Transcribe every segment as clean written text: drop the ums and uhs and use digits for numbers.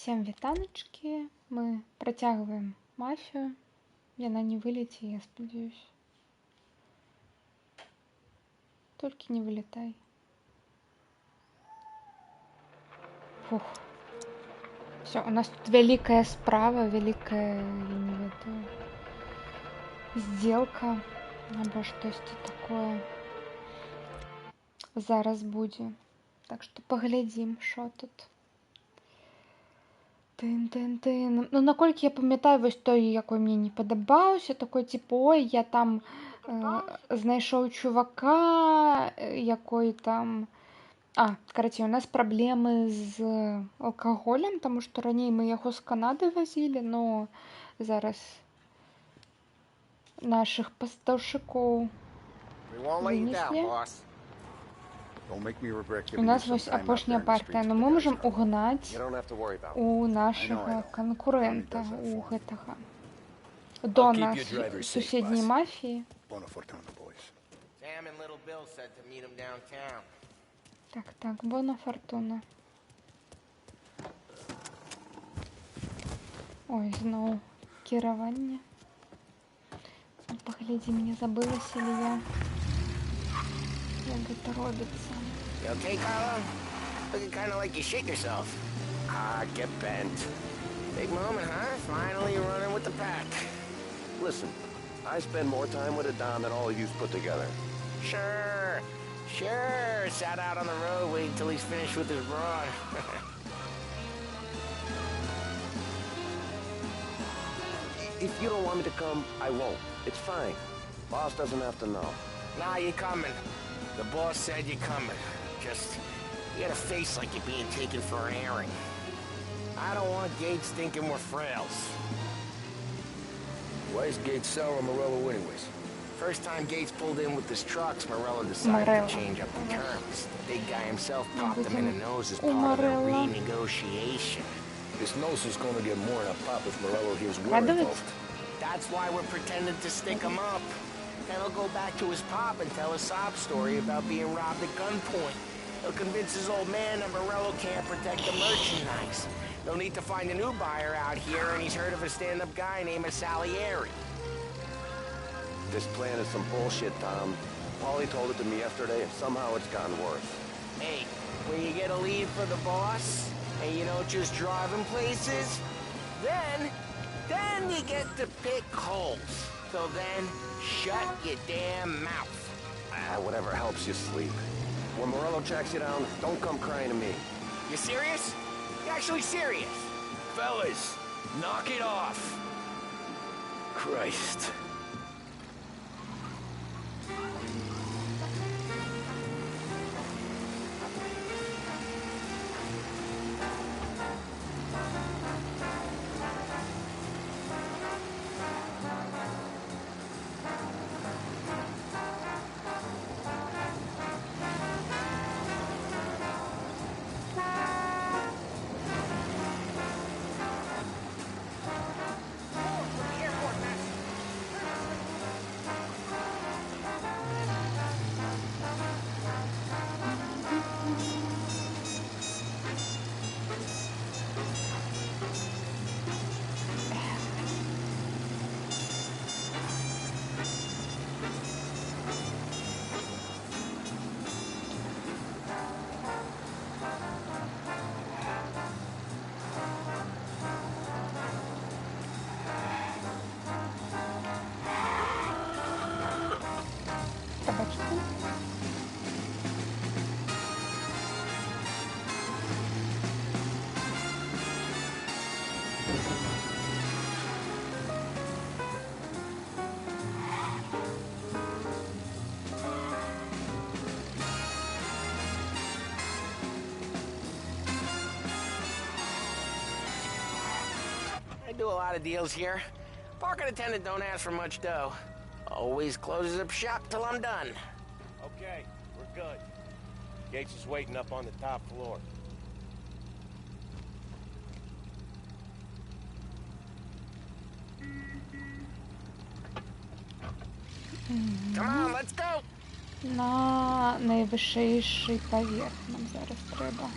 Всем вітаночки. Мы працягваем мафію. Яна не вылеце, я спадзяюсь. Толькі не вылетай. Фух. Все, у нас тут великая справа, великая, я не ведаю, сделка або штосьці такое. Зараз будзе. Так што паглядзім, што тут. Тын-тын-тын. Ну, наколькі я памятаю, вось той, якой мне не падабаўся, такой типу, ой, я там знайшоў чувака, якой там... карацей, у нас праблемы з алкаголем, таму што раней мы яго з Канады вазілі, но зараз нашых пастаўшчыкоў вынеслі. У нас вось апошняя партыя, но мы можам угнаць у нашага канкурэнта, у гэтага Дона з суседняй мафіі. Так, Бона Фортуна. Ой, зноў кіраванне. Паглядзі, не забылася ли я, як гэта робіцца. You okay, Carlo? Looking kind of like you shit yourself. Get bent. Big moment, huh? Finally you're running with the pack. Listen, I spend more time with a Don than all of you put together. Sure. Sat out on the road waiting till he's finished with his broad. If you don't want me to come, I won't. It's fine. Boss doesn't have to know. Nah, you're coming. The boss said you're coming. Just, you got a face like you're being taken for an airing. I don't want Gates thinking we're frails. Why is Gates sour on Morello anyways? First time Gates pulled in with his trucks, Morello decided to change up the terms. The big guy himself popped him in the nose as part of the renegotiation. This nose is gonna get more than a pop if Morello hears we're involved. That's why we're pretending to stick him up. Then he'll go back to his pop and tell a sob story about being robbed at gunpoint. He'll convince his old man that Morello can't protect the merchandise. They'll need to find a new buyer out here, and he's heard of a stand-up guy named Salieri. This plan is some bullshit, Tom. Paulie told it to me yesterday, and somehow it's gotten worse. Hey, when you get a lead for the boss, and you don't just drive him places, then you get to pick holes. So then, shut your damn mouth. Whatever helps you sleep. When Morello tracks you down, don't come crying to me. You serious? You actually serious? Fellas, knock it off. Christ. Do a lot of deals here. Parking attendant don't ask for much dough. Always closes up shop till I'm done. Okay, we're good. Gates is waiting up on the top floor. Come on, let's go! На найвищий поверх нам зараз треба.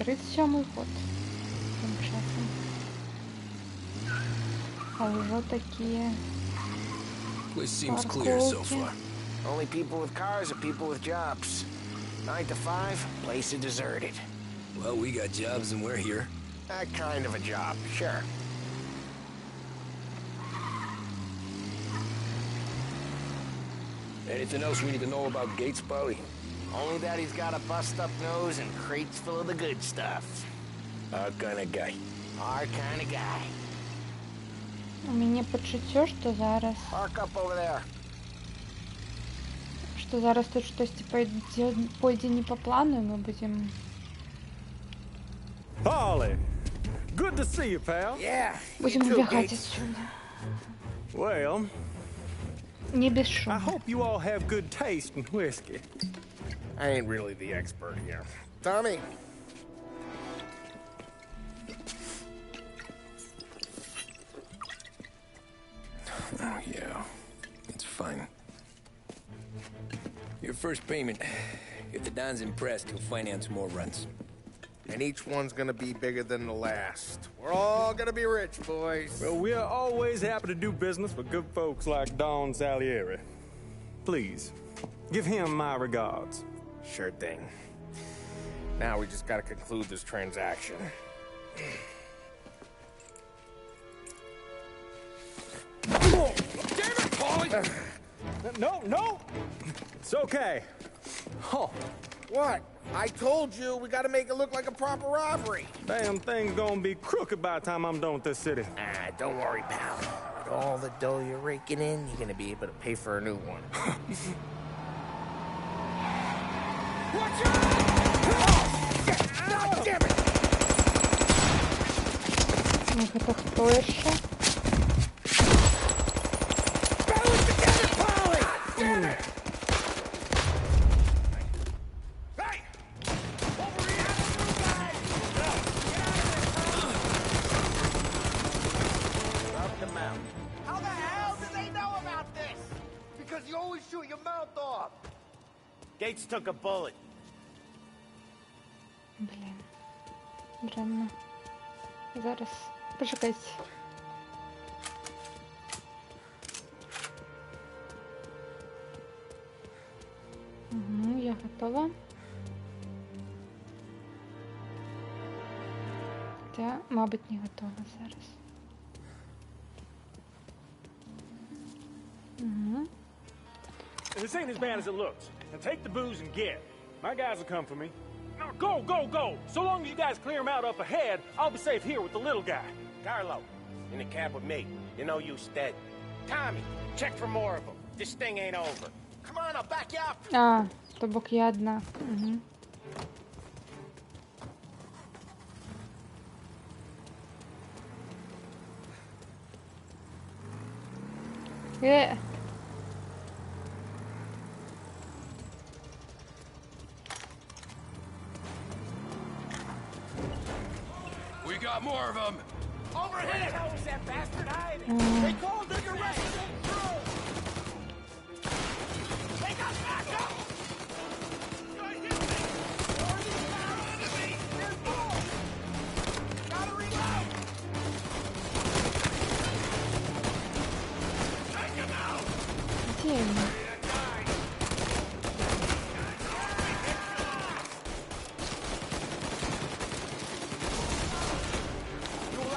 37-й год. Тим часом. А вже такі Place seems clear so парковки. far. Only people with cars are people with jobs. 9 to 5, place is deserted. Well, we got jobs and we're here. That kind of a job, sure. Anything else we need to know about Gates, Polly? Only that he's got a bust-up nose and crates full of the good stuff. Our kind of guy. Our kind of guy. У мене почуття, що зараз Park up over there. тут щось типа пойде не по плану, і ми будемо. Polly, good to see you, pal. Yeah. Будемо бігати отсюда. Well, Не I безшумно. hope you all have good taste in whiskey. I ain't really the expert here. Tommy. Oh, yeah. It's fine. Your first payment. If the Don's impressed, he'll finance more runs. And each one's gonna be bigger than the last. We're all gonna be rich, boys. Well, we are always happy to do business with good folks like Don Salieri. Please, give him my regards. Sure thing. Now we just gotta conclude this transaction. Damn it, Paulie! No! It's okay. Oh, What? I told you we gotta make it look like a proper robbery. damn thing's gonna be crooked by the time I'm done with this city. Ah, don't worry, pal. With all the dough you're raking in, you're gonna be able to pay for a new one. Watch out! God damn it! Ну, это хто ще? Balance together, Polly! Damn it! Hey! Over here! Guys! Drop them out. How the hell do they know about this? Because you always shoot your mouth off. Gates took a bullet. Блін. Дрянно. Зараз. Почекайте. Угу, я готова. Хоча, мабуть, не готова зараз. Угу. This ain't as bad as it looks. Now take the booze and get. My guys will come for me. Now go! So long as you guys clear him out up ahead, I'll be safe here with the little guy. Carlo, in the cab with me. You know you dead. Tommy, check for more of them. This thing ain't over. Come on, I'll back you up. А, то бок я одна. Угу. We got more of them! Over here! How was that bastard hiding? They called the resident crew! They got backup! Gotta reload! Take him out! Где они?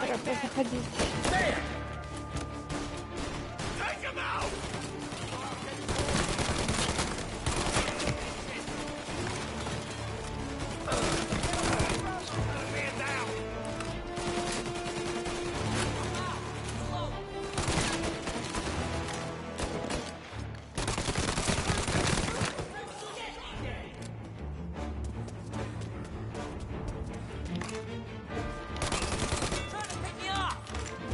Треба заходить. Take him out! Man down! Trying to pick me off!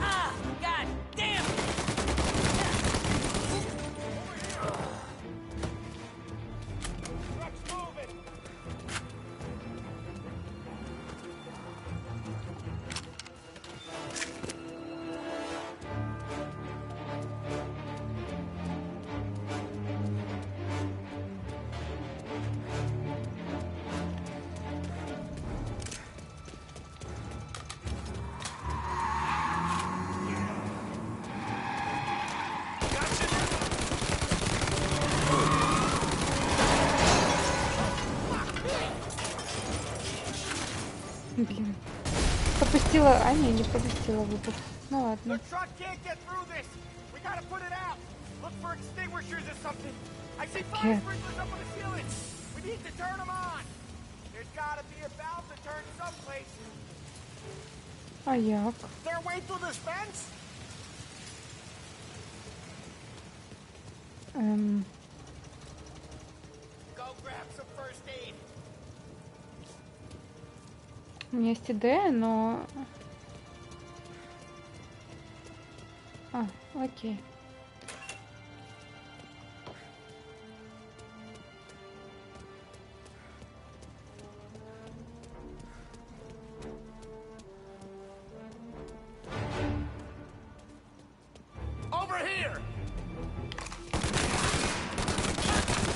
Ah! Блин. Пропустила... А, не пропустила выпуск. Ну ладно. The truck can't get through this. We gotta put it out. Look for extinguishers or something. I see fire sprinklers up on the ceiling. We need to turn them on. There's gotta be a valve to turn someplace. А як? Is there a way through this fence? Go grab some first aid. У меня есть идея, но... А, окей. Over here!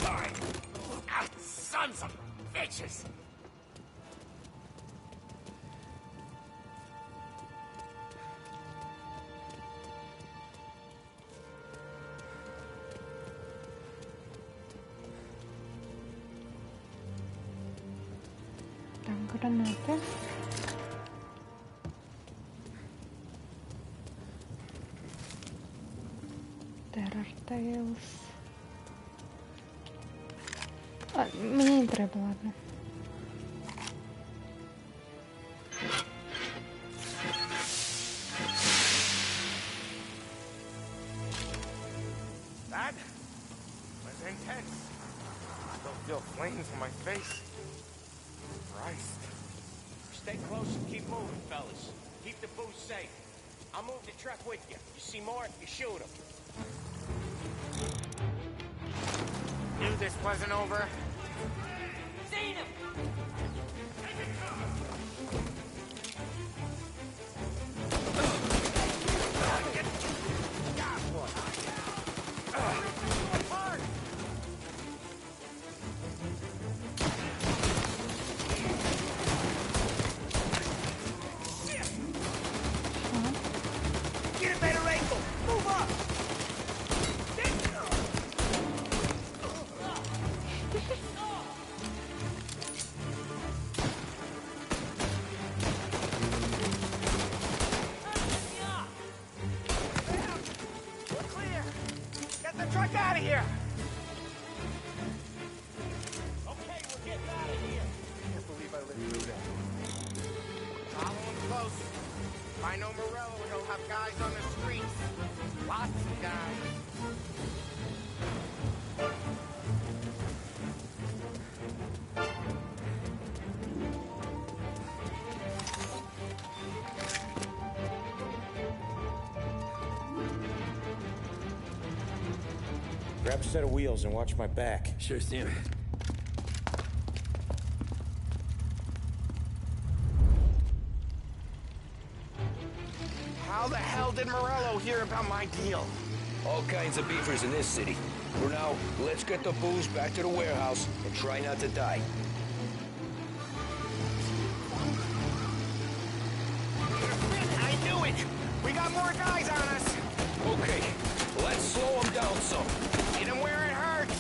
Sorry. Ah, sons of bitches! Там гранаты. Terror Tales. А, мне не треба, ладно. That was intense. I don't feel flames on my face. Christ. Stay close and keep moving, fellas. Keep the booze safe. I'll move the truck with you. You see more, you shoot him. Knew this wasn't over. Seen him! Get a better angle! Move up! We're clear! Get the truck out of here! Okay, we're getting out of here. Can't believe I lived through that. Follow him close. If I know Morello, he'll have guys on the streets. Lots of guys. Grab a set of wheels and watch my back. Sure, Sam. How the hell did Morello hear about my deal? All kinds of beefers in this city. For now, let's get the booze back to the warehouse and try not to die. I knew it! We got more guys on us! Okay, let's slow them down some. Hit him where it hurts!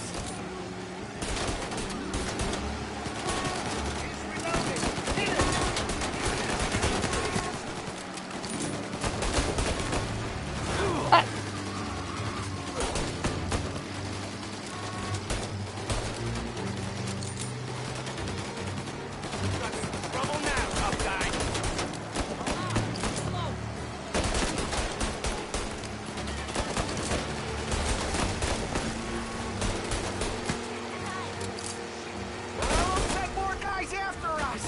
He's reloading! Hit him! Trouble now, tough guy! Morello sent more guys after us!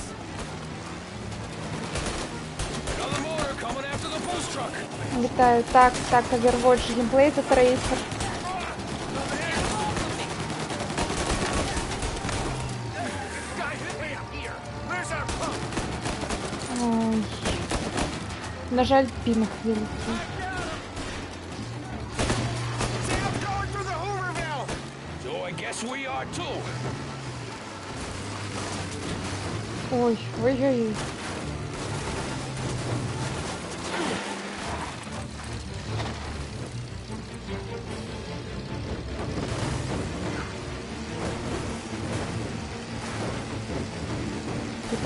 Another motor coming after the booze truck. Летаю. Так, Overwatch геймплей, это трейсер. Guys, way up here! Where's our pump? Ой. На жаль, пинг великий. Sam's going through the Hooverville! So I guess we are too. Ой.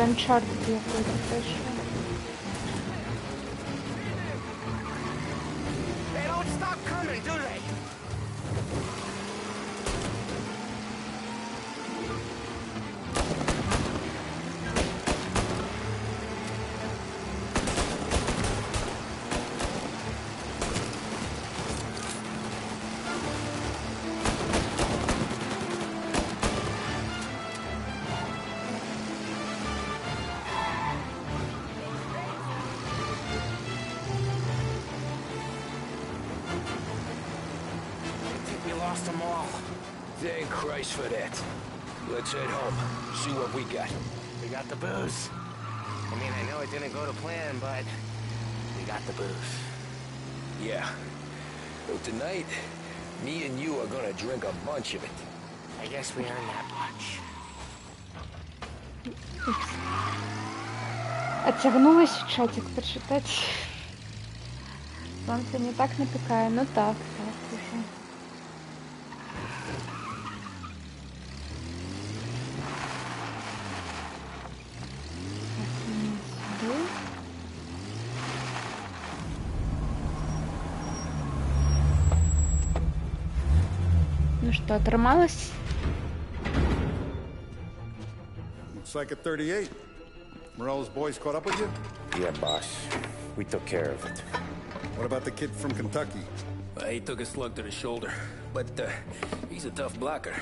Uncharted якийсь теж. They don't stop coming, do they? We lost them all. Thank Christ for that. Let's head home. See what we got. We got the booze. I mean, I know it didn't go to plan, but we got the booze. Yeah. So tonight, me and you are gonna drink a bunch of it. I guess we earned that much. Оттягнулась в чатик почитать. Солнце не так напекает, ну так уже. Ну что, отрымалась? Looks like a 38. Morello's boys caught up with you? Yeah, boss. We took care of it. What about the kid from Kentucky? He took a slug to the shoulder, but he's a tough blocker.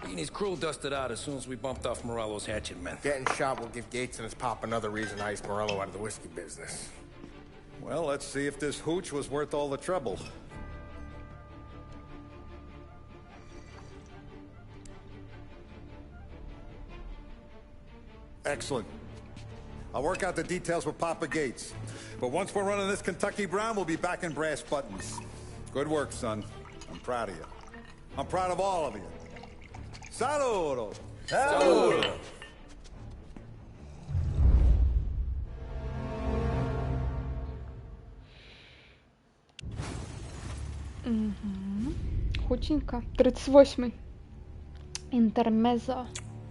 He and his crew dusted out as soon as we bumped off Morello's hatchet men. Getting shot will give Gates and his pop another reason to ice Morello out of the whiskey business. Well, let's see if this hooch was worth all the trouble. Excellent. I'll work out the details with Papa Gates. But once we're running this Kentucky Brown, we'll be back in brass buttons. Good work, son. I'm proud of you. I'm proud of all of you. Saludo! Saludo! Худенько. 38-й. Интермезо.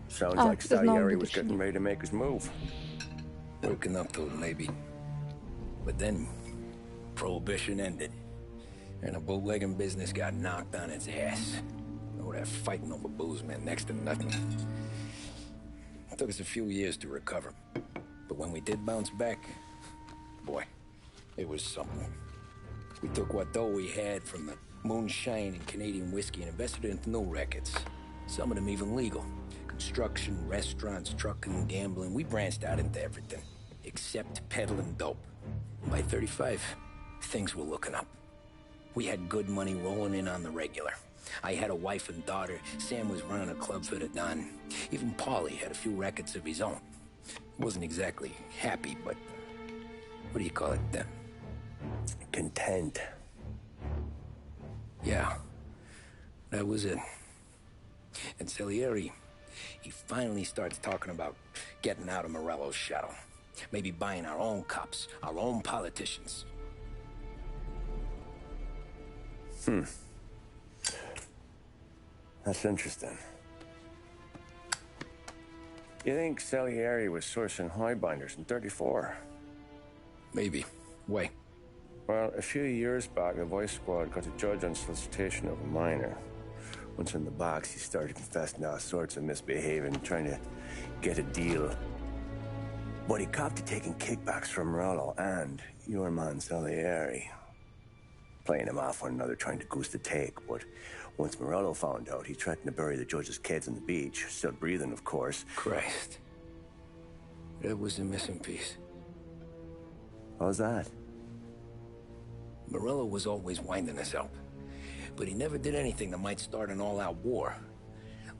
Sounds Ah, like there's no Salieri was addition. getting ready to make his move. Working up to it, maybe. But then, Prohibition ended. And the bootlegging business got knocked on its ass. Oh, that fighting over booze meant next to nothing. It took us a few years to recover. But when we did bounce back, boy, it was something. We took what dough we had from the moonshine and Canadian whiskey and invested it into new records. Some of them even legal. Construction, restaurants, trucking, gambling. We branched out into everything, except peddling dope. By 35, things were looking up. We had good money rolling in on the regular. I had a wife and daughter. Sam was running a club for the Don. Even Paulie had a few records of his own. Wasn't exactly happy, but what do you call it? Content. Yeah, that was it. And Salieri, he finally starts talking about getting out of Morello's shadow. Maybe buying our own cops, our own politicians. That's interesting. You think Salieri was sourcing highbinders in 34? Maybe. Wait. Well, a few years back, the Vice Squad got a judge on solicitation of a minor. Once in the box, he started confessing all sorts of misbehaving, trying to get a deal. But he copped to taking kickbacks from Morello and your man Salieri. Playing him off one another, trying to goose the take, but once Morello found out, he threatened to bury the judge's kids on the beach. Still breathing, of course. Christ. That was the missing piece. How's that? Morello was always winding us up. But he never did anything that might start an all-out war.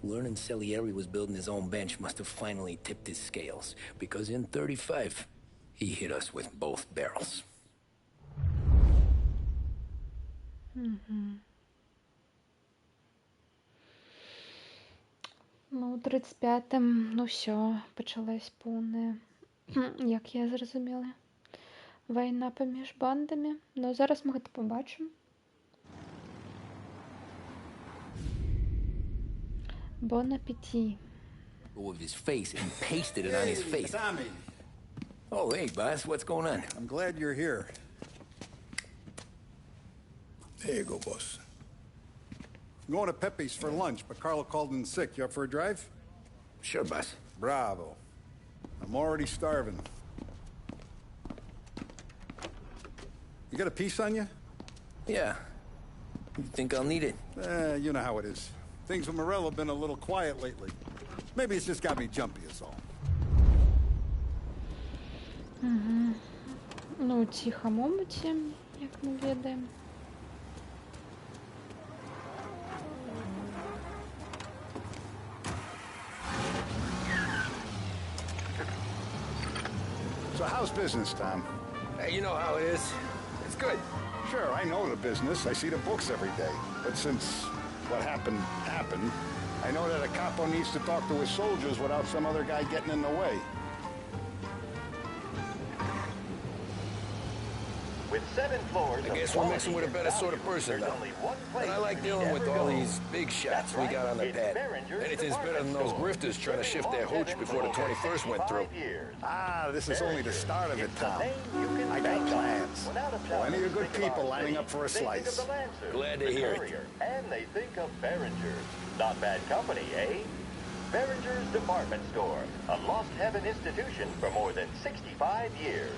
Learning Salieri was building his own bench must have finally tipped his scales. Because in 35, he hit us with both barrels. Ну, у 35-м, ну все, почалась повна, як я зрозуміла, війна поміж бандами. Ну, зараз ми це побачимо. Бон апеті. of his face and pasted it on his face. Tommy. Oh, hey, boss, what's going on? I'm glad you're here. There you go, boss. I'm going to Pepe's for lunch, but Carlo called in sick. You up for a drive? Sure, boss. Bravo. I'm already starving. You got a piece on you? Yeah. You think I'll need it? You know how it is. Things with Morello have been a little quiet lately. Maybe it's just got me jumpy, is all. Ну, у тихом омуті, як ми ведаємо. So how's business, Tom? Hey, you know how it is. It's good. Sure, I know the business. I see the books every day. But since what happened, I know that a capo needs to talk to his soldiers without some other guy getting in the way. With 7 floors, I guess we're mixing with a better sort of person now. And I like dealing with all these big shots we got on the pad. Anything's better than those grifters trying to shift their hooch before the 21st went through. Ah, this is only the start of it, Tom. I got plans. Plenty of good people lining up for a slice. Glad to hear it. And they think of Behringer's. Not bad company, eh? Behringer's Department Store, a lost heaven institution for more than 65 years.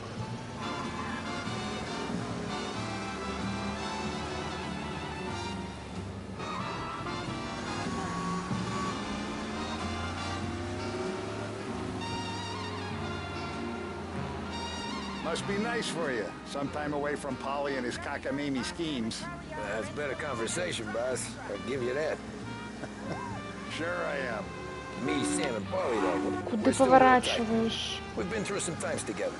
Must be nice for you. Some time away from Polly and his cockamamie schemes. That's better conversation, boss. I'll give you that. Sure I am. Me, Sam, and Polly, though. Куди we're still real tight. поворачиваешь? We've been through some times together.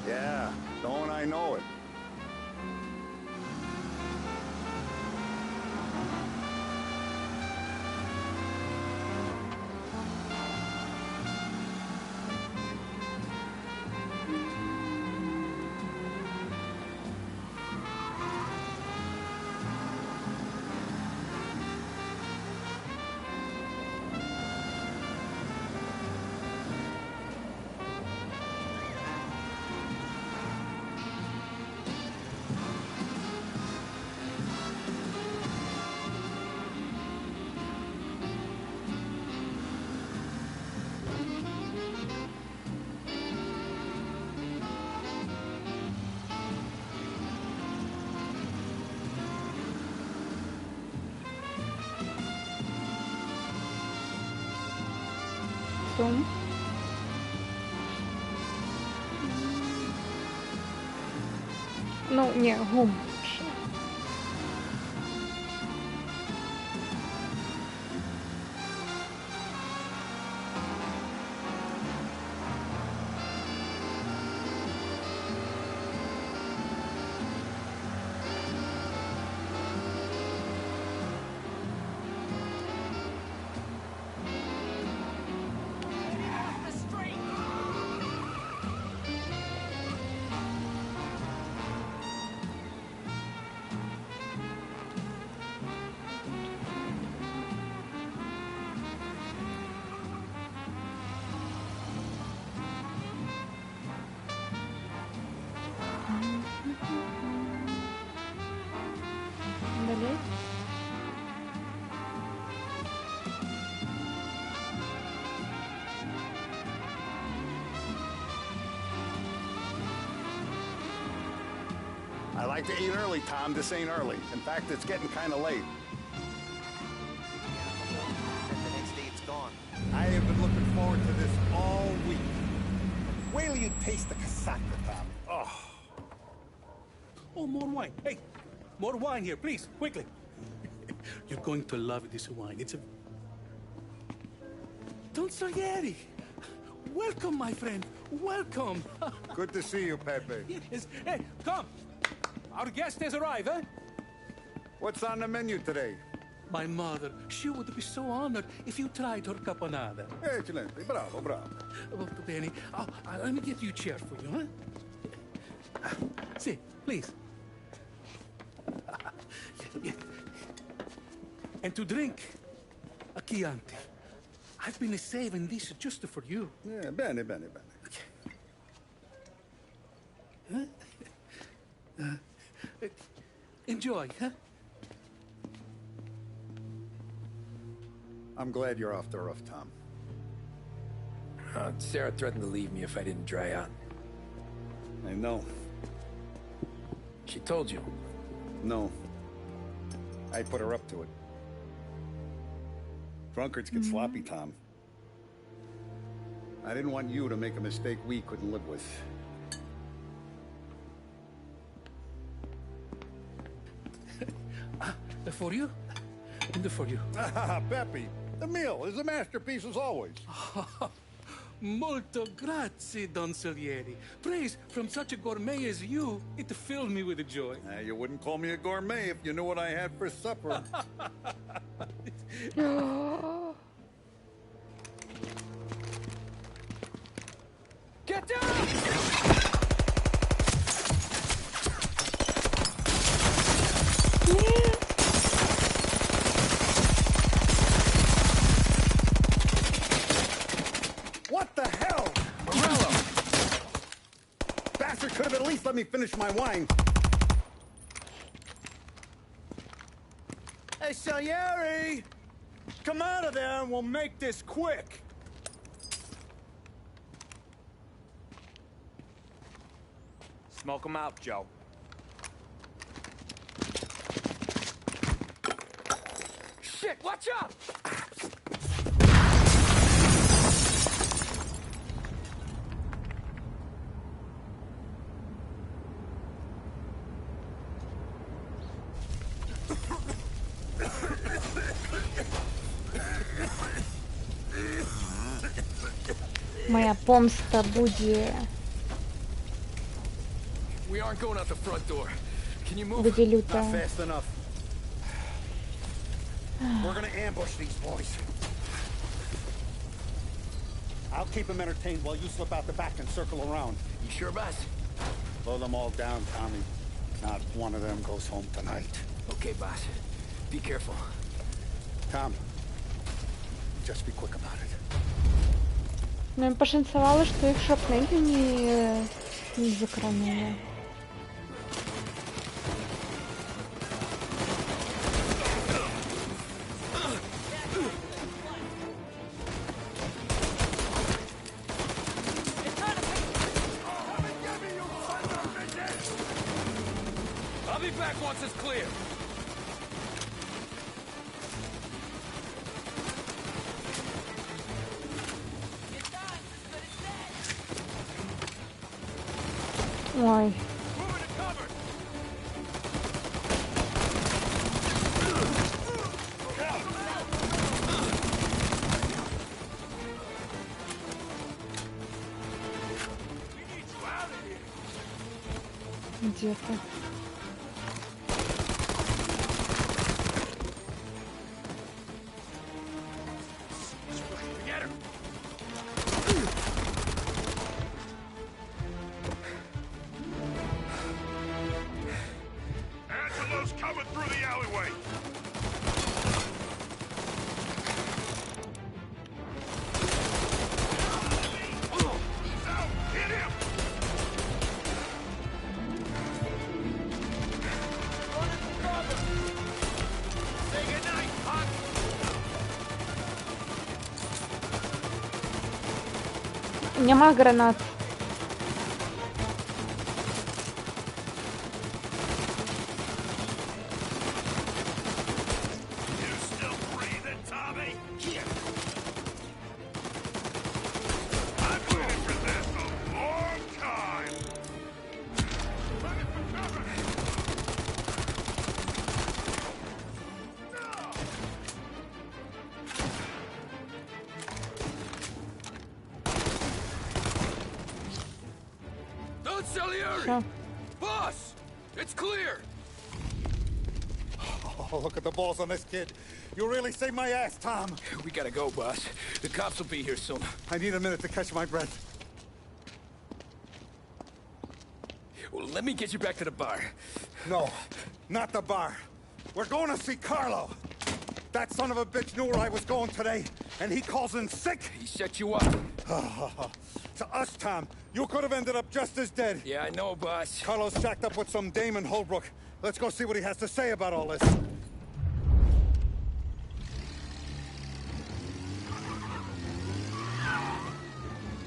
Yeah, don't I know it. Сум. Ну, не, гум. Далее. I like to eat early, Tom. This ain't early. In fact, it's getting kind of late. And the next day it's gone. I have been looking forward to this all week. Wait till you taste the casaca, Tom. Oh. Oh, more wine. Hey, more wine here, please, quickly. You're going to love this wine. It's a... Don Salieri. Welcome, my friend. Welcome. Good to see you, Pepe. Yes. Hey, come. Our guest has arrived, eh? What's on the menu today? My mother, she would be so honored if you tried her caponata. Excellent. Bravo, bravo. Molto bene. Oh, let me get you a chair for you, huh? See, please. Yeah. And to drink, a Chianti. I've been saving this just for you. Yeah, bene, bene, bene. Enjoy, huh? I'm glad you're off the roof, Tom. Sarah threatened to leave me if I didn't dry out. I know. She told you. No. I put her up to it. Drunkards get sloppy, Tom. I didn't want you to make a mistake we couldn't live with. For you? And for you. Ah, Peppy. The meal is a masterpiece as always. Molto grazie, Don Salieri. Praise from such a gourmet as you, it filled me with joy. You wouldn't call me a gourmet if you knew what I had for supper. Get down! What the hell? Morello! Bastard could have at least let me finish my wine. Hey, Salieri! Come out of there and we'll make this quick. Smoke 'em out, Joe. Shit, watch out! Моя помста будет We aren't going out the front door. Can you move? будет лютая. Not fast enough. We're gonna ambush these boys. I'll keep them entertained while you slip out the back and circle around. You sure, boss? Blow them all down, Tommy. Not one of them goes home tonight. Okay, boss. Be careful. Tom, just be quick about it. Но им пошанцевало, что их шрапнелью не закранули. I'll be back once it's clear. Ой. Где-то. Angelo's coming through the alleyway. Out! Hit him! Say goodnight, Huck! Нема гранат. You still breathing, Tommy? Here! I've waited for this a long time. Running for cover. Don Salieri! Всё. Boss! It's clear! Oh, look at the balls on this kid. You really saved my ass, Tom. We gotta go, boss. The cops will be here soon. I need a minute to catch my breath. Well, let me get you back to the bar. No, not the bar. We're going to see Carlo. That son of a bitch knew where I was going today, and he calls in sick? He set you up. To us, Tom, you could have ended up just as dead. Yeah, I know, boss. Carlos shacked up with some dame in Holbrook. Let's go see what he has to say about all this.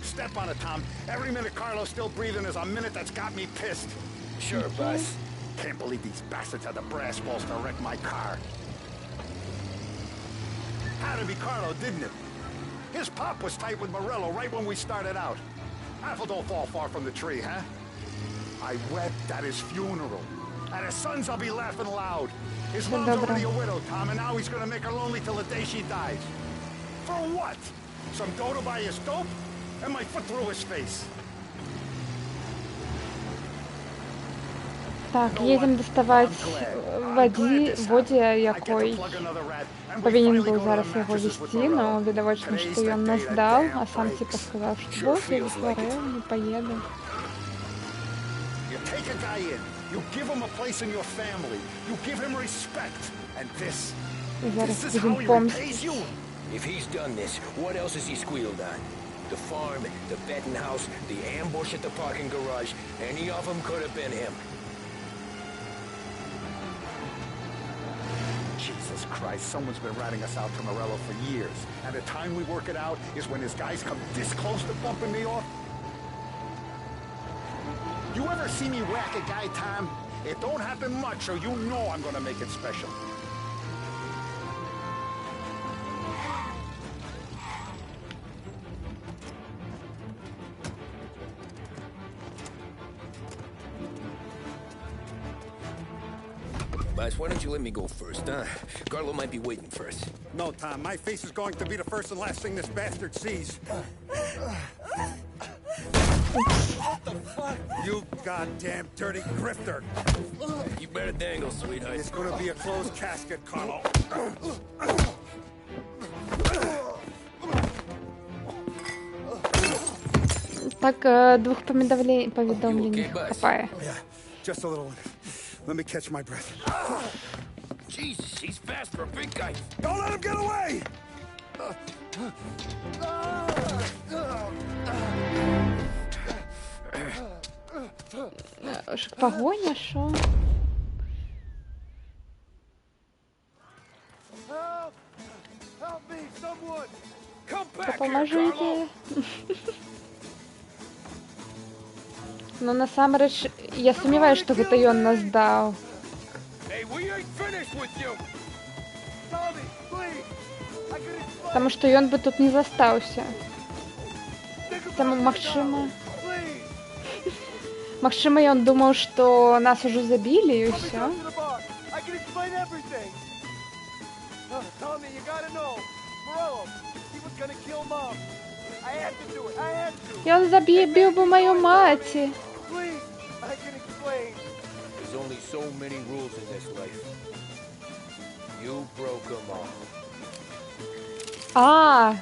Step on it, Tom. Every minute Carlos still breathing is a minute that's got me pissed. Sure, boss. Can't believe these bastards had the brass balls to wreck my car. Had to be Carlo, didn't it? His pop was tight with Morello right when we started out. Apple don't fall far from the tree, huh? I wept at his funeral. At his son's, I'll be laughing loud. His mom's already a widow, Tom, and now he's gonna make her lonely till the day she dies. For what? Some dough to buy his dope? And my foot through his face. Так, едем доставать воді, який повинен був зараз його вести, но видовочно, що він нас дав, а сам типа сказав, що бог, я відтворив, не поеду. You take a guy in, you give him a place in your family, you give him respect, and this is how he repays you? If he's done this, what else has he squealed on? The farm, the betting house, the ambush at the parking garage, any of them could have been him. Jesus Christ, someone's been ratting us out to Morello for years. And the time we work it out is when his guys come this close to bumping me off. You ever see me whack a guy, Tom? It don't happen much, so you know I'm gonna make it special. Boss, why don't you let me go first, huh? Carlo might be waiting for us. No, Tom, my face is going to be the first and last thing this bastard sees. What the fuck? You goddamn dirty grifter. You better dangle, sweetheart. It's gonna be a closed casket, Carlo. Так, двох повідомлень хапає. Just a little one. Let me catch my breath. Jesus, he's fast for a big guy. Don't let him get away! Погоня, що? Допоможите. Ну, насамрэч, я сумніваюся, што гэта ён нас даў. Таму што ён бы тут не застаўся. Таму, магчыма... Магчыма, ён думаў, што нас ужо забілі, і ўсё. Ён забіў бы маю маці. There's only so many rules in this life. You broke them all. А.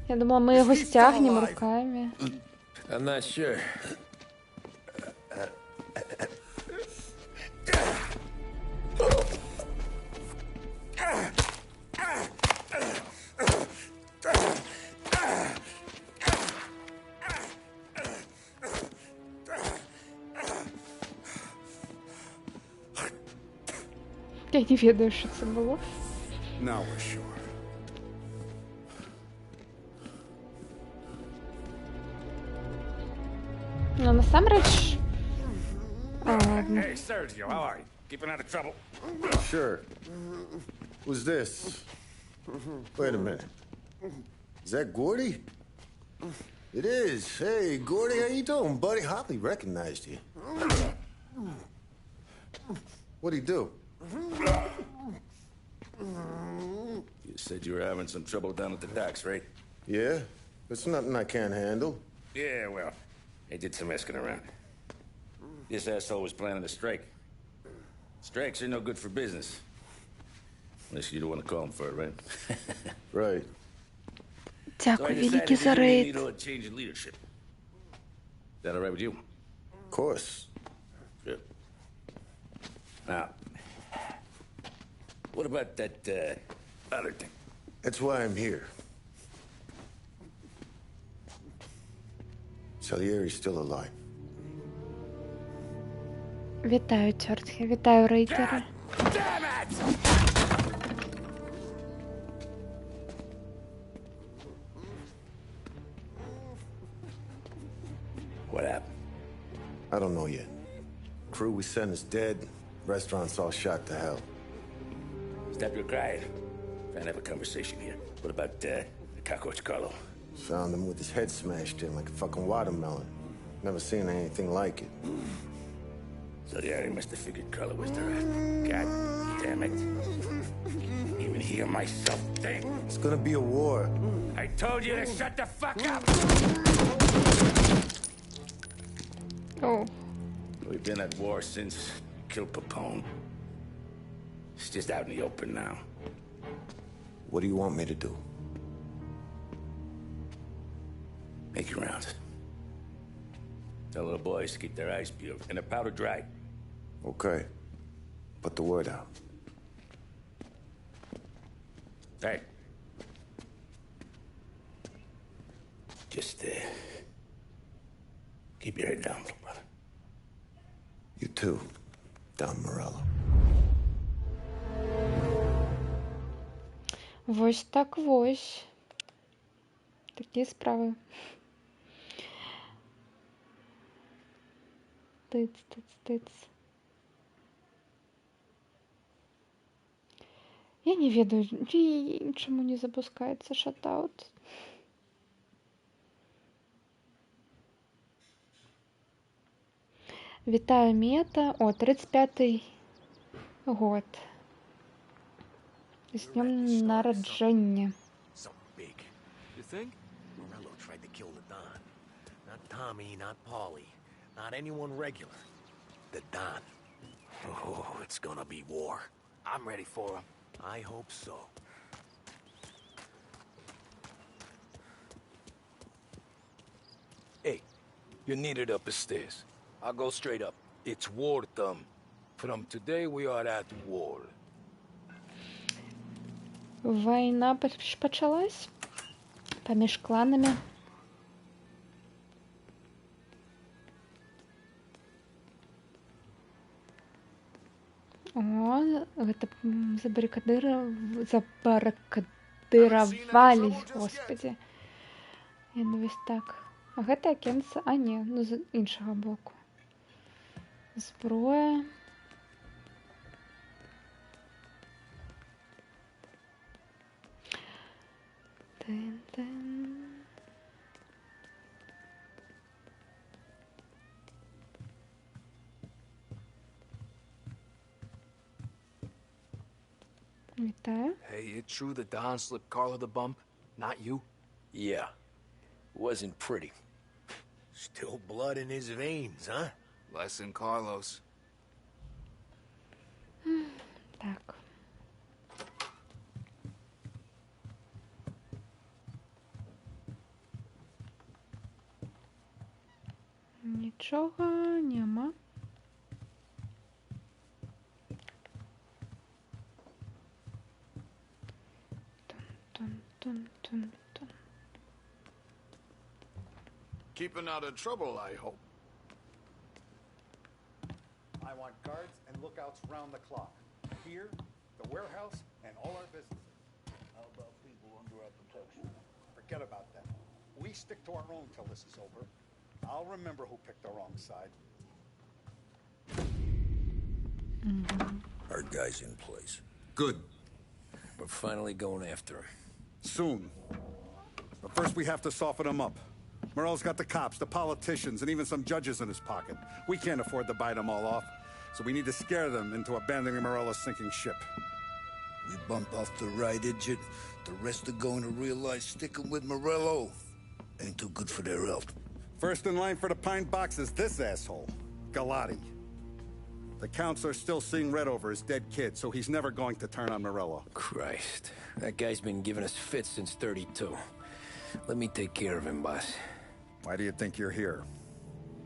Я думала, мы его стягнем руками. I'm not sure. Я не ведаю, що це було. Now we're sure. Ну, насамрэч... ладно. Hey, Sergio, how are you? Keeping out of trouble? Sure. Who's this? Wait a minute. Is that Gordy? It is. Hey, Gordy, how you doing, buddy? Hardly recognized you. What'd he do? You said you were having some trouble down at the docks, right? Yeah? It's nothing I can't handle. Yeah, well, I did some asking around. This asshole was planning a strike. Strikes are no good for business. Unless you don't want to call him for it, right? Right. Дякую, великий за рейд. Need a change in leadership. Is that all right with you? Of course. Now, what about that, other thing? That's why I'm here. Salieri's still alive. Вітаю, Чортхи, вітаю, рейтери. Damn it! What happened? I don't know yet. Crew we sent is dead. Restaurant's all shot to hell. Stop your crying. Trying to have a conversation here. What about, the cockroach Carlo? Found him with his head smashed in like a fucking watermelon. Never seen anything like it. Salieri must have figured Carlo was the rat. God damn it. Even hear myself think. It's gonna be a war. I told you to shut the fuck up! Oh. We've been at war since killed Capone. It's just out in the open now. What do you want me to do? Make your rounds. Tell little boys to keep their eyes peeled and their powder dry. Okay. Put the word out. Hey. Just, keep your head down, little brother. You too, Don Morello. Вось так вось. Такі справи. Тыц. Я не ведаю, чому не запускається шатаут. Вітаю, Мета. О, 35-й год. З днем народження. So big. You think? Morello tried to kill the Don. Not Tommy, not Paulie, not anyone regular. The Don. Oh, it's gonna be war. I'm ready for him. I hope so. Hey, you're needed up the stairs. I'll go straight up. It's war, Thumb. From today, we are at war. Війна почалась поміж кланами. О, гэта забарыкадыравались, господи. Яны вось так. А гэта акенца, а не, ну з іншага боку. Зброя. Тын-тын. Вітаю. Hey, it true that Don slipped Carlo the bump? Not you? Yeah. Wasn't pretty. Still blood in his veins, huh? Less than Carlos. Так. Нічого нема. Тун-тун-тун-тун. Keeping out of trouble, I hope. I want guards and lookouts round the clock. Here, the warehouse, and all our businesses. How about people under our protection? Forget about that. We stick to our own till this is over. I'll remember who picked the wrong side. Our guy's in place. Good. We're finally going after him. Soon. But first we have to soften him up. Morello's got the cops, the politicians, and even some judges in his pocket. We can't afford to bite them all off, so we need to scare them into abandoning Morello's sinking ship. We bump off the right idiot, the rest are going to realize sticking with Morello ain't too good for their health. First in line for the pine box is this asshole, Galati. The counselor's still seeing red over his dead kid, so he's never going to turn on Morello. Christ. That guy's been giving us fits since 32. Let me take care of him, boss. Why do you think you're here?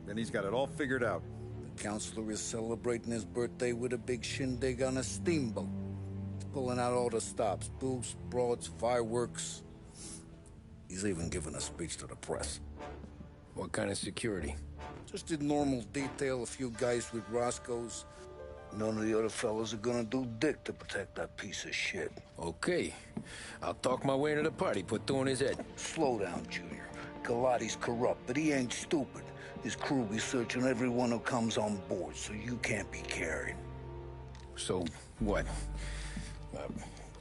Then he's got it all figured out. The counselor is celebrating his birthday with a big shindig on a steamboat. He's pulling out all the stops, booze, broads, fireworks. He's even giving a speech to the press. What kind of security? Just did normal detail, a few guys with Roscoe's. None of the other fellas are gonna do dick to protect that piece of shit. Okay. I'll talk my way into the party, put two in his head. Slow down, Junior. Galati's corrupt, but he ain't stupid. His crew be searching everyone who comes on board, so you can't be carried. So, what?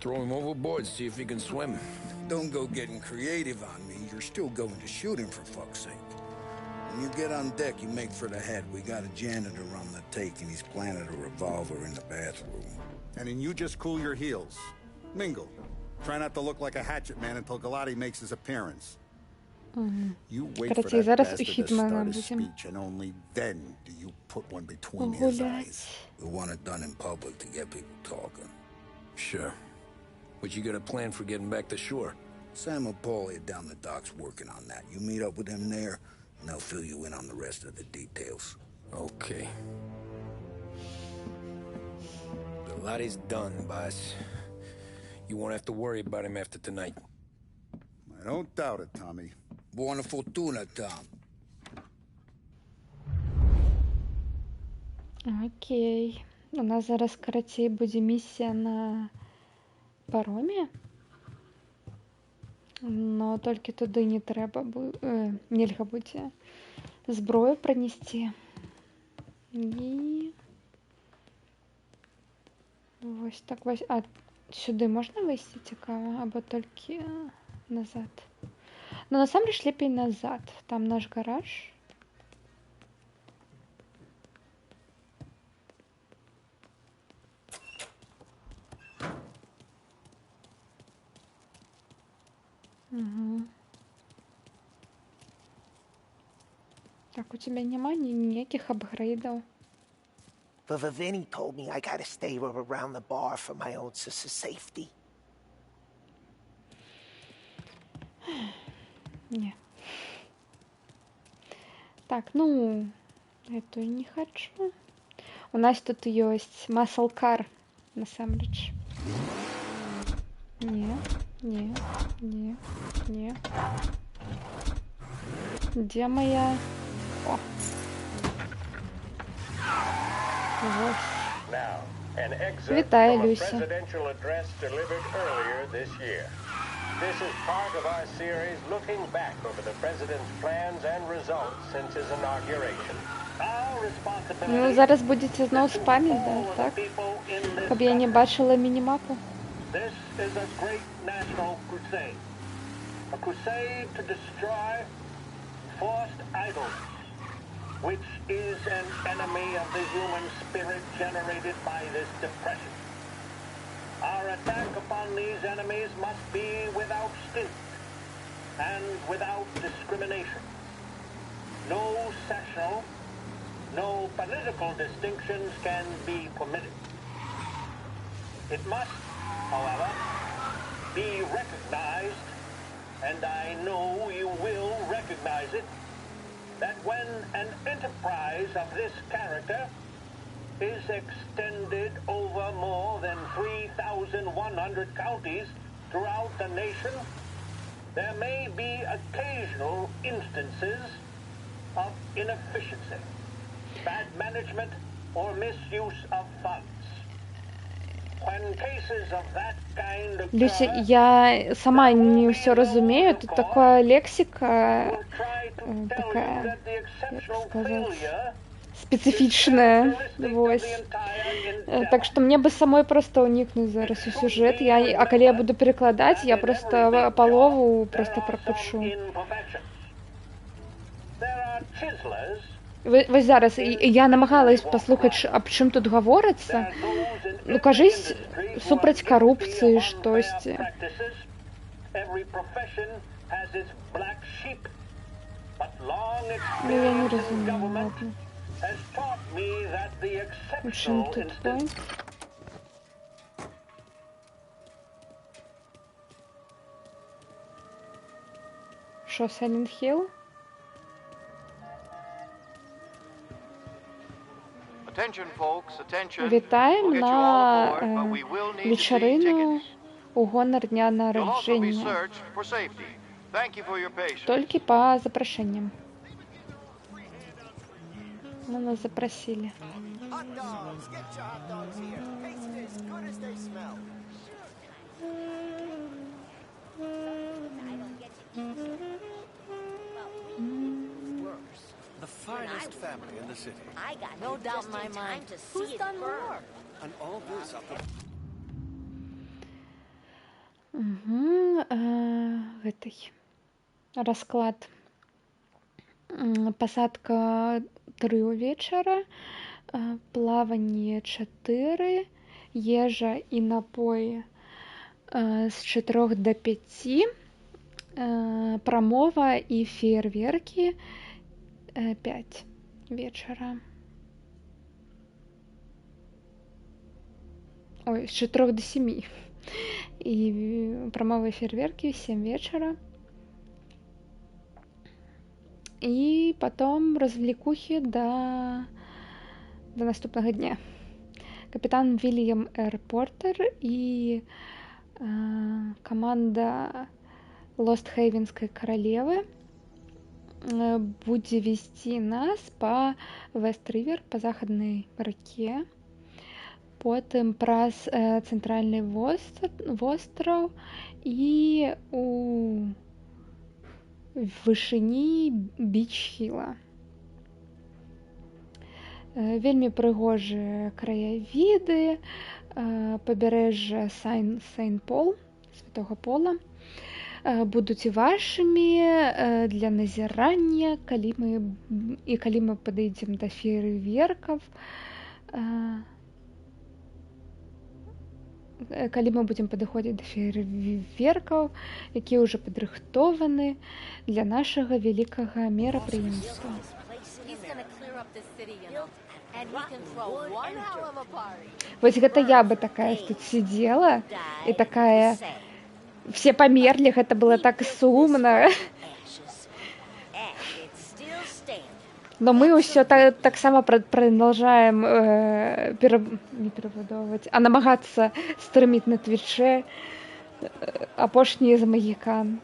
Throw him overboard, see if he can swim. Don't go getting creative on me. You're still going to shoot him, for fuck's sake. When you get on deck, you make for the head. We got a janitor on the take, and he's planted a revolver in the bathroom. And then you just cool your heels. Mingle. Try not to look like a hatchet man until Galati makes his appearance. You wait for that bastard to start his speech, and only then do you put one between his eyes. We want it done in public to get people talking. Sure. But you got a plan for getting back to shore? Sam and Paul are down the docks working on that. You meet up with them there, and they'll fill you in on the rest of the details. Okay. Galati's done, boss. You won't have to worry about him after tonight. I don't doubt it, Tommy. Buona fortuna, Tom. Окей. У нас зараз, коротше, буде місія на паромі. Но тільки туди не треба нельга буде зброю принести. І ось так ось. А сюди можна вийти, цікаво, або тільки назад? Ну, насамрэч лепей назад. Там наш гараж. Угу. Так, у тебя нема ніяких апгрейдов. But Vinny told me I gotta stay around the bar for my own safety. Не. Так, ну, эту я не хочу. У нас тут есть muscle car, насамрэч. Не. Где моя? О. Вот. Вітаю, Люся. This is part of our series looking back over the president's plans and results since his inauguration. Ну, зараз будете знову спамити, да, так? Каб я не бачила мінімапу. This is a great national crusade. A crusade to destroy forced idols, which is an enemy of the human spirit generated by this depression. Our attack upon these enemies must be without stint and without discrimination. No sectional, no political distinctions can be permitted. It must, however, be recognized, and I know you will recognize it, that when an enterprise of this character is extended over more than 3,100 counties throughout the nation, there may be occasional instances of inefficiency, bad management, or misuse of funds. When cases of that kind occur, Люся, я сама не все разумею. Тут такая лексика, такая, як сказать, специфичная. Вось. Так что мне бы самой просто уникнуть зараз у сюжет. А коли я буду перекладать, я просто полову просто пропишу. Вось зараз я намагалась паслухаць, аб чым тут гаворыцца. Ну, кажись, супраць карупцыі штосьці. Ну, я не разумею, ладно. У чым тут point? Шо, Silent Hill? Attention, folks, attention. Вітаємо We'll get you all на aboard, but we will need to see вечерину tickets. у гонор дня You'll also be народження. searched for safety. Thank you for your patience. Толькі по запрошенням. Ну, нас запросили. Hot dogs. Get your hot dogs here. Taste as good as they smell. The finest family in the city. I got no doubt in my mind. Who's done more? And all this up the... Этой. Расклад. Пасадка 3 вечара, плавание 4, ежа и напои с 4 до 5, промова и фейерверки 5 вечера. Ой, с 4 до 7. И промова и фейерверки в 7 вечера. И потом развлекухи до наступного дня. Капитан Вильям Р. Портер и команда Лост-Хейвенской королевы будет вести нас по Вест-Ривер, по Западной раке, потом праз центральный остров и у вышыні Біч-Хіла. Вельмі прыгожыя краявіды, пабярэжжа Сейнт-Пол, Святого Пола, будуць і вашымі для назірання, калі мы падыдзем да фейерверкаў, калі мы будзем падыходзіць да фейерверкаў, якія ўжо падрыхтованы для нашага вялікага мерапрыемства. Вось гэта я бы такая тут сидела і такая, все памерлі, гэта было так сумна. Но мы ўсё таксама продолжаем не перабудоўваць, а намагацца стрыміць на твічэ апошнія з магікан.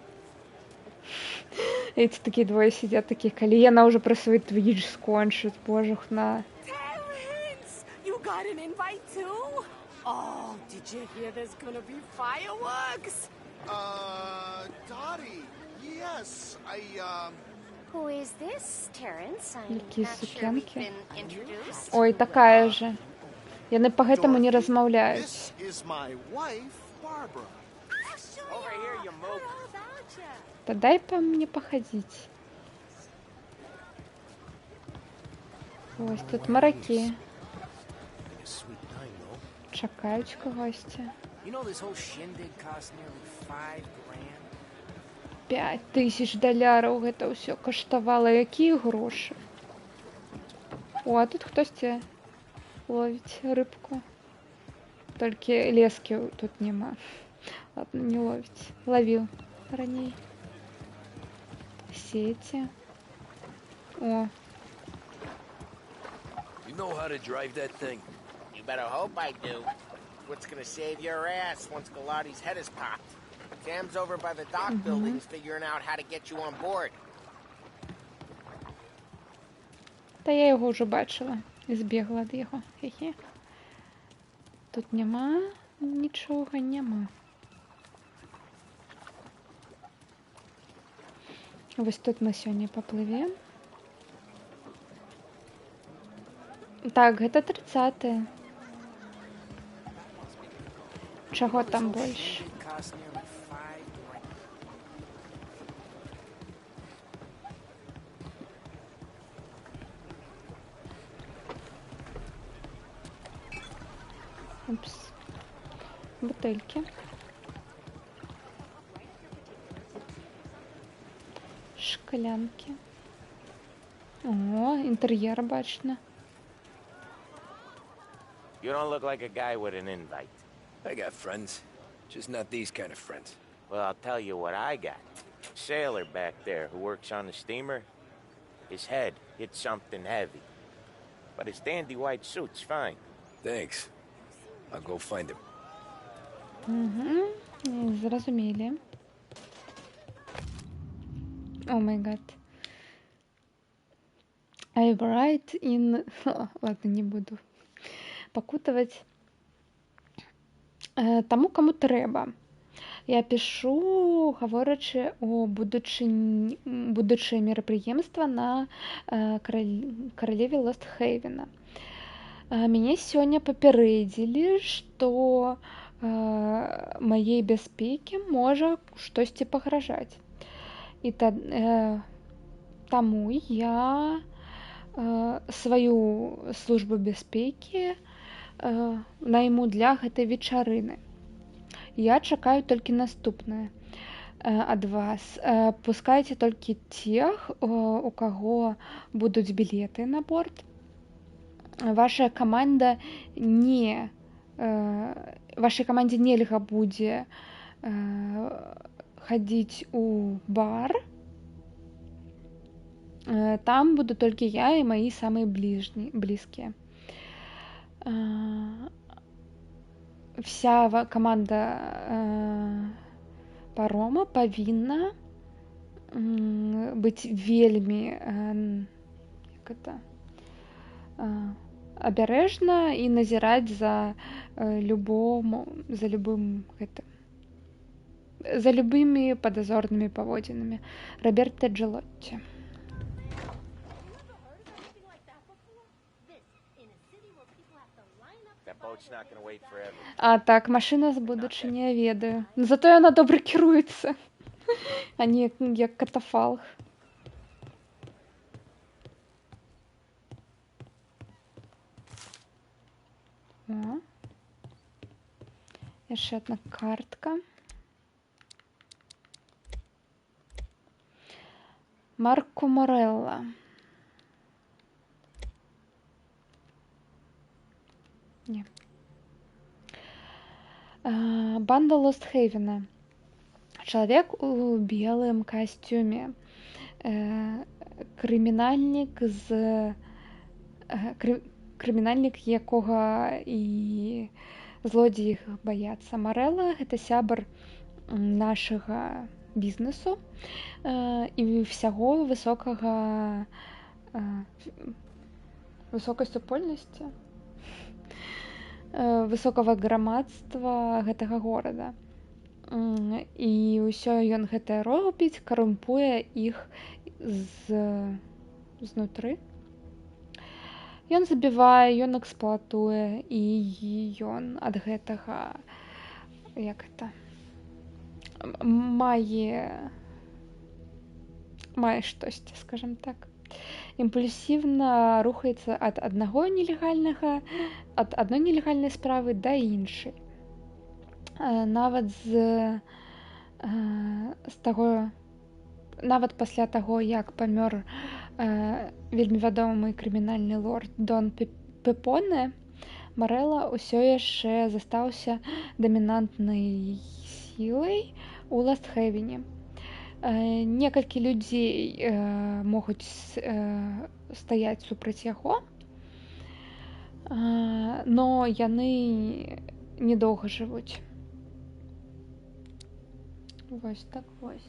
Эти такие двое сидят, такие, калі яна ўжо пра свой твіч скончыць, божух на. Terrence, you got an invite too? Oh, did you hear there's gonna be fireworks? Dottie, yes, Who is this, Terrence? I'm Якія not sure we've сукенкі. been introduced. Ой, такая же. Яны па гэтаму не размаўляюць. This is my wife, Barbara. Over here, you mope. Та дай па мне пахадзіць. Ось тут маракі. Sweet time, though. Чакаюць кагосьці. You know this whole shindig cost nearly $5 grand? $5000 гэта ўсё каштавала. Якія грошы? О, а тут хтосьці ловіць рыбку. Толькі лескі тут няма. Ладно, не ловіць. Ловіў раней. Сети. О. You know how to drive that thing? You better hope I do. What's gonna save your ass once Galati's head is popped? Sam's over by the dock buildings figuring out how to get you on board. Та я його вже бачила. І збігла ад яго. Хе-хе. Тут нема нічого, нема. Вось тут мы сёння паплывем. Так, гэта 30-е. Чаго там больш? Упс. Бутыльки. Шклянки. О, интерьер бачно. You don't look like a guy with an invite. I got friends, just not these kind of friends. Well, I'll tell you what I got. Sailor back there who works on the steamer. His head hit something heavy. but his dandy white suit's fine. Thanks. I'll go find him. Зрозумілі. О май гад. I write in... Ладно, не буду покутывать. Тому, кому треба. Я пишу, говорячи о будуче мерапрыемства на каралеве Лост-Хейвена. Мяне сёння папярэдзілі, што маей бяспекі можа штосьці пагражаць. І таму я сваю службу бяспекі найму для гэтай вечарыны. Я чакаю толькі наступнае ад вас. Пускайце толькі тех, у каго будуць білеты на борт. Вашай камандзе нельга будзе хадзіць у бар. Там буду толькі я і маі самыя блізкія. Вся команда парома павінна быць вельмі абярэжна і назіраць за любымі падазорнымі паводзінамі. Роберта Джелотти. А так, машина з будучыні я ведаю. Зато яна добра кіруецца, а не як катафалк. О. Яшчэ одна картка. Марко Морелла. Не. Банда Лост-Хейвена. Чалавек у белым касцюме. Крымінальнік, якога і злодзеі іх баяцца. Морелла — гэта сябар нашага бізнесу і ўсяго высокай супольнасці, высокага грамадства гэтага горада. І ўсё ён гэта робіць, карумпуе іх знутры. Ён забівае, ён эксплуатуе, і ён ад гэтага мае штосьці, скажем так. Імпульсіўна рухаецца ад адной нелегальнай справы да іншай. Нават пасля таго, як памёр вельмі вядомы крымінальны лорд Дон Пепоне, Морелла ўсё яшчэ застаўся дамінантнай сілай у Лост-Хейвене. Некалькі людзей могуць стаяць супраць яго, но яны недоўга жывуць. Вось так вось.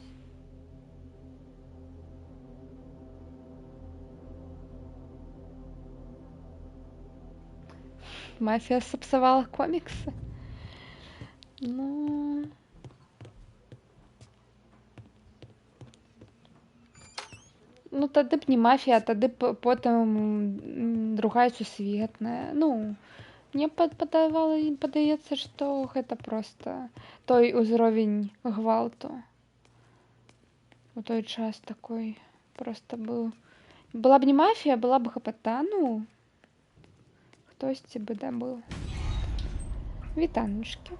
Мафія сапсавала коміксы. Ну, тады б не мафія, а тады потым другая сусветная. Мне падаецца, што гэта проста той узровень гвалту. У той час такой проста быў. Была б не мафія, была б гапата, хтосьці бы дабыў. Вітанечкі.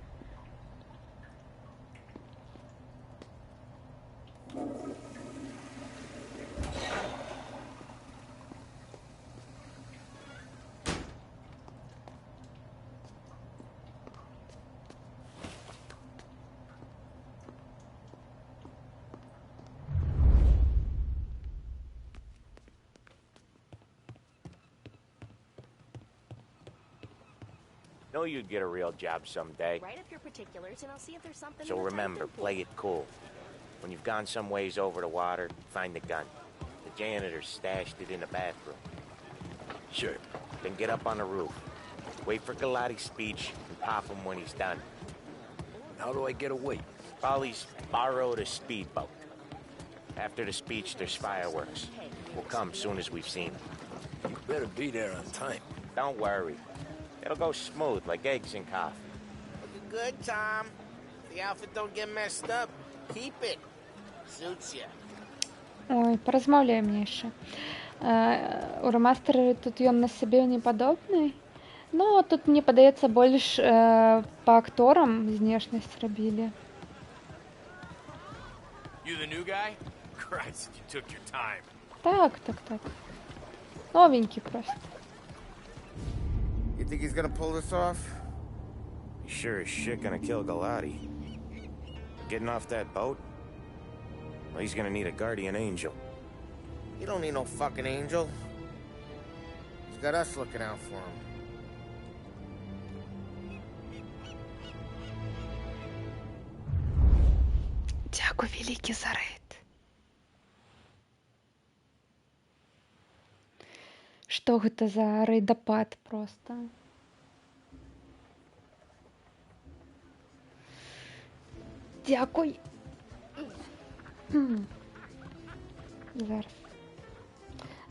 know you'd get a real job someday. Write up your particulars and I'll see if there's something So in the remember, typing pool. play it cool. When you've gone some ways over the water, find the gun. The janitor stashed it in the bathroom. Sure. Then get up on the roof. Wait for Galati's speech and pop him when he's done. How do I get away? Polly's borrowed a speedboat. After the speech, there's fireworks. We'll come soon as we've seen them. You better be there on time. Don't worry. It'll go smooth like eggs in coffee. Looking good, Tom. The outfit don't get messed up. Keep it. Suits you. Ой, порозмовляемніше. У ремастері тут ён на себе не падобны. Ну, тут мне падаецца больш па акторам знешнасць рабілі. You the new guy? Christ, you took your time. Так. Новенький просто. You think he's gonna pull this off? He's sure as shit gonna kill Galati. Getting off that boat? Well, he's gonna need a guardian angel. He don't need no fucking angel. He's got us looking out for him. Дякую великий за рейд. Што гэта за рейдапад просто? Дякуй.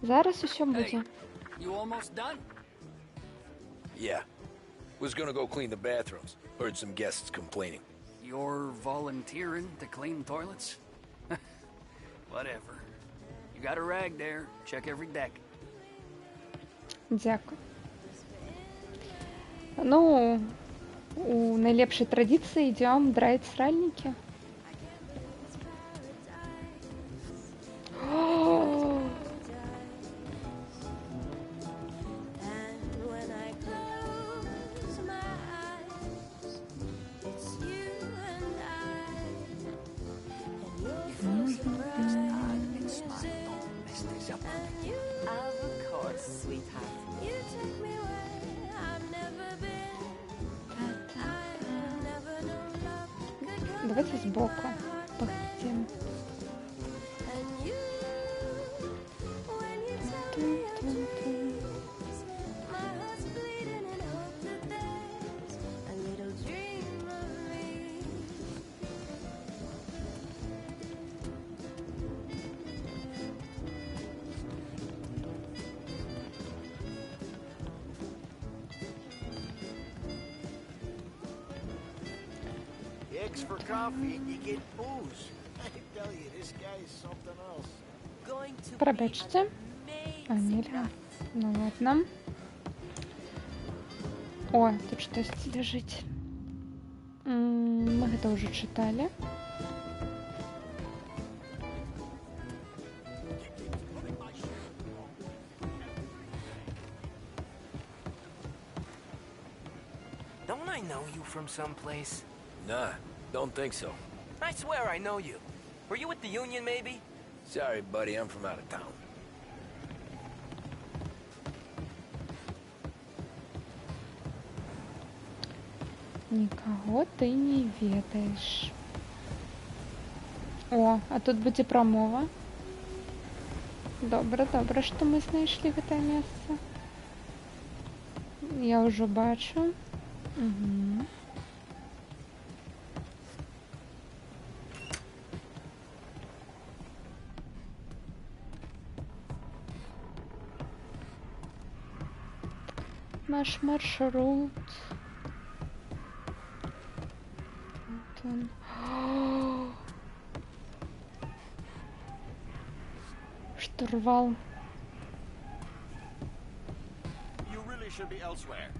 Зараз усё будзе. You almost done? Yeah. Was gonna go clean the bathrooms. Heard some guests complaining. You're volunteering to clean toilets? Whatever. You got a rag there. Check every deck. Дякую. Ну, у найлепшай традыцыі ідём драіць сральнікі. Давайте сбоку поглядим. Eggs for coffee and you get booze. I tell you, this guy is something else. Пробачьте. Ванилия. Ну ладно. О, тут что-то лежит. Мы это уже читали. Don't I know you from someplace? Nah, don't think so. I swear I know you. Were you at the Union, maybe? Sorry, buddy, I'm from out of town. Никого ты не ведаешь. О, а тут будзе прамова. Добра, што мы знайшлі гэтае месца. Я ўжо бачу. Угу. Наш маршрут. Штурвал. You really should be elsewhere.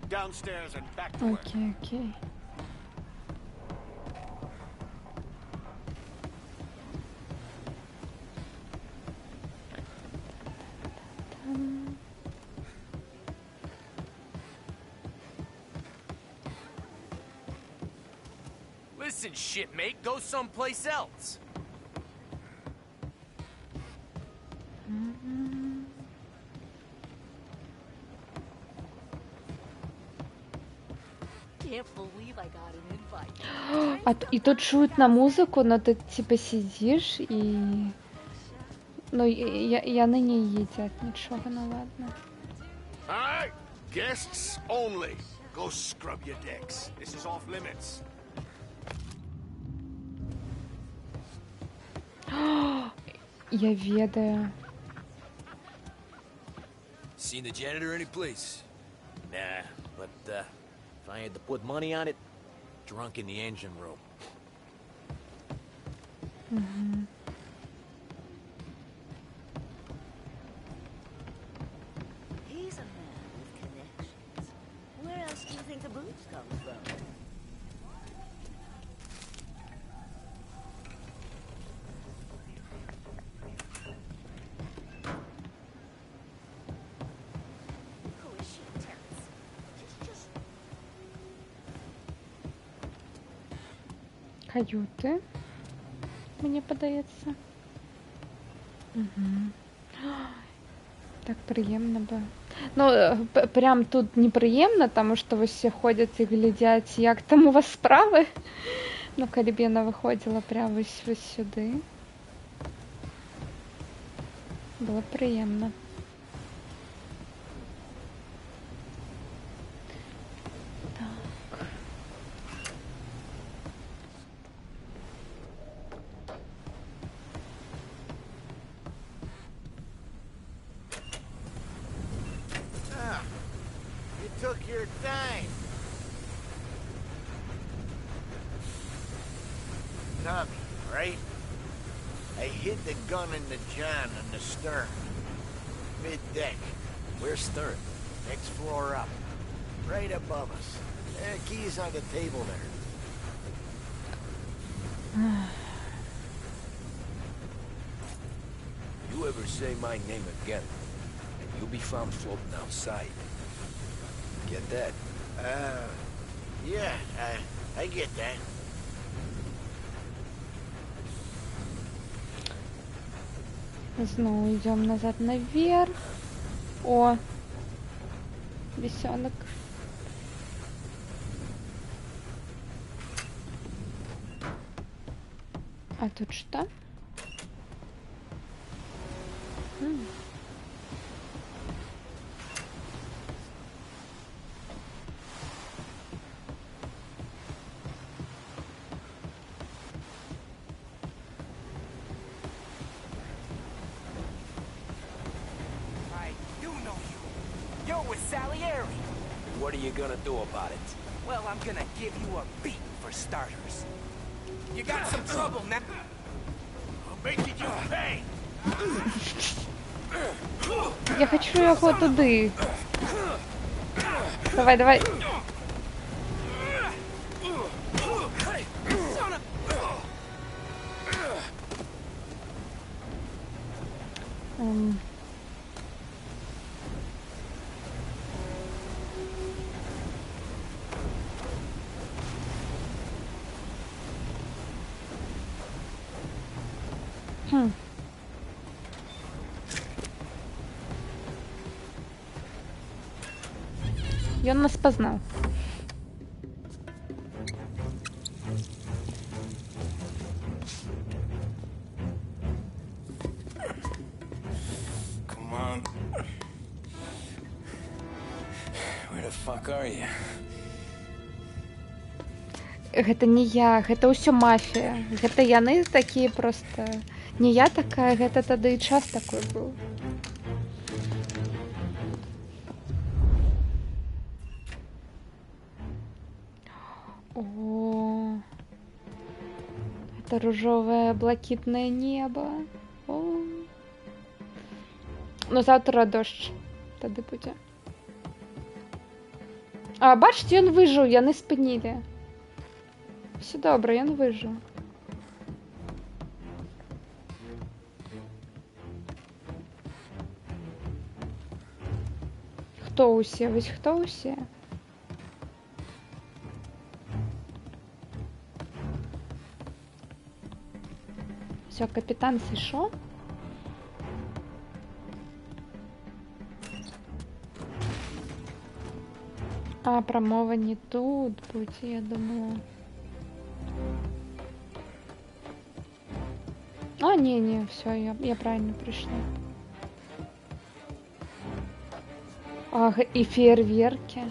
Downstairs and back to work. Окей. Listen, shitmate, go someplace else. can't believe I got an invite. И тут чуют на музыку, но ты типа сидишь и... Ну, яны не едят ничего, ну ладно. Alright, guests only. Go scrub your decks. This is off limits. Я ведаю. Seen the janitor any place? Nah, but if I had to put money on it, drunk in the engine room. He's a man with connections. Where else do you think the booze comes from? Who is she, Terrence? Just... Каюти. Мені подається. Так приємно би. Ну, прям тут неприємно, тому що ось всі ходять і глядять, як там у вас справи. Ну, коли б я виходила прямо ось сюди. Було приємно. Took your time. Tommy, right? I hid the gun in the john on the stern. Mid-deck. Where's stern? Next floor up. Right above us. Key's on the table there. You ever say my name again, and you'll be found floating outside. Get that? Yeah, I get that. Снова идем назад наверх. О, бесенок. А тут что? What are you gonna do about it? Well, I'm gonna give you a beat for starters. You got some trouble now. I'm making you pay. Я хочу його туди. Давай, давай. И он нас познал. Come on. Where the fuck are you? Гэта не я, гэта ўсё мафія. Гэта яны такія проста. Не я такая, гэта тады і час такой быў. О, это ружовое блакитное небо. О. Ну завтра дождь. Тады будзе. А бачите, ён выжыў, яны спынілі. Все добре, ён выжыў. Хто усе? Вось хто усе? Все, капітан сышоў. А, промова не тут будь, я думала. А, не, все, я правильно пришла. Ах, и фейерверки.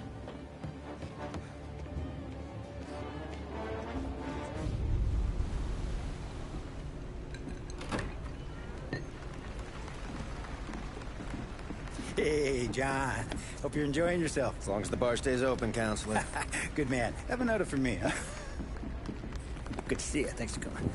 Hey, John. Hope you're enjoying yourself. As long as the bar stays open, counselor. Good man. Have another for me, huh? Good to see you. Thanks for coming.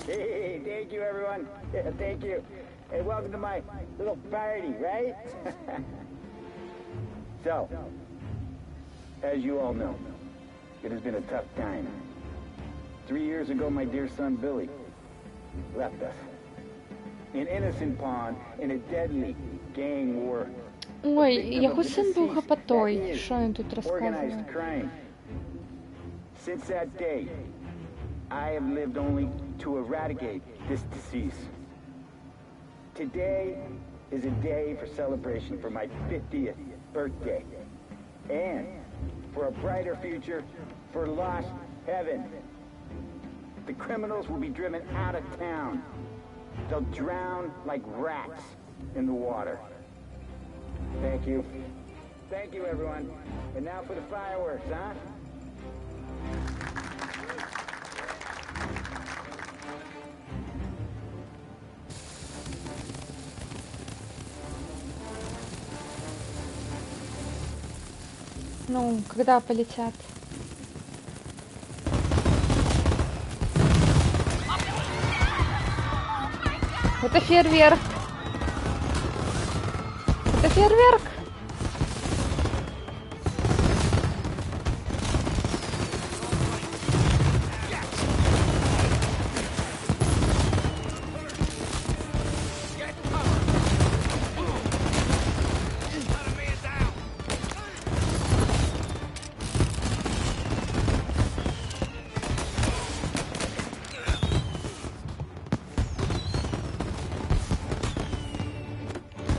Hey, thank you, everyone. Yeah, thank you. Hey, welcome to my little party, right? So, as you all know, it has been a tough time. 3 years ago, my dear son Billy left us. An innocent pawn in a deadly gang war. Ой, його син був гопотой. Що він тут розказує? Organized crime. Since that day, I have lived only to eradicate this disease. Today is a day for celebration for my 50th birthday. And for a brighter future for lost heaven. The criminals will be driven out of town. They'll drown like rats in the water. Thank you. Thank you, everyone. And now for the fireworks, huh? Ну, когда полетят? Это фейерверк. Это фейерверк.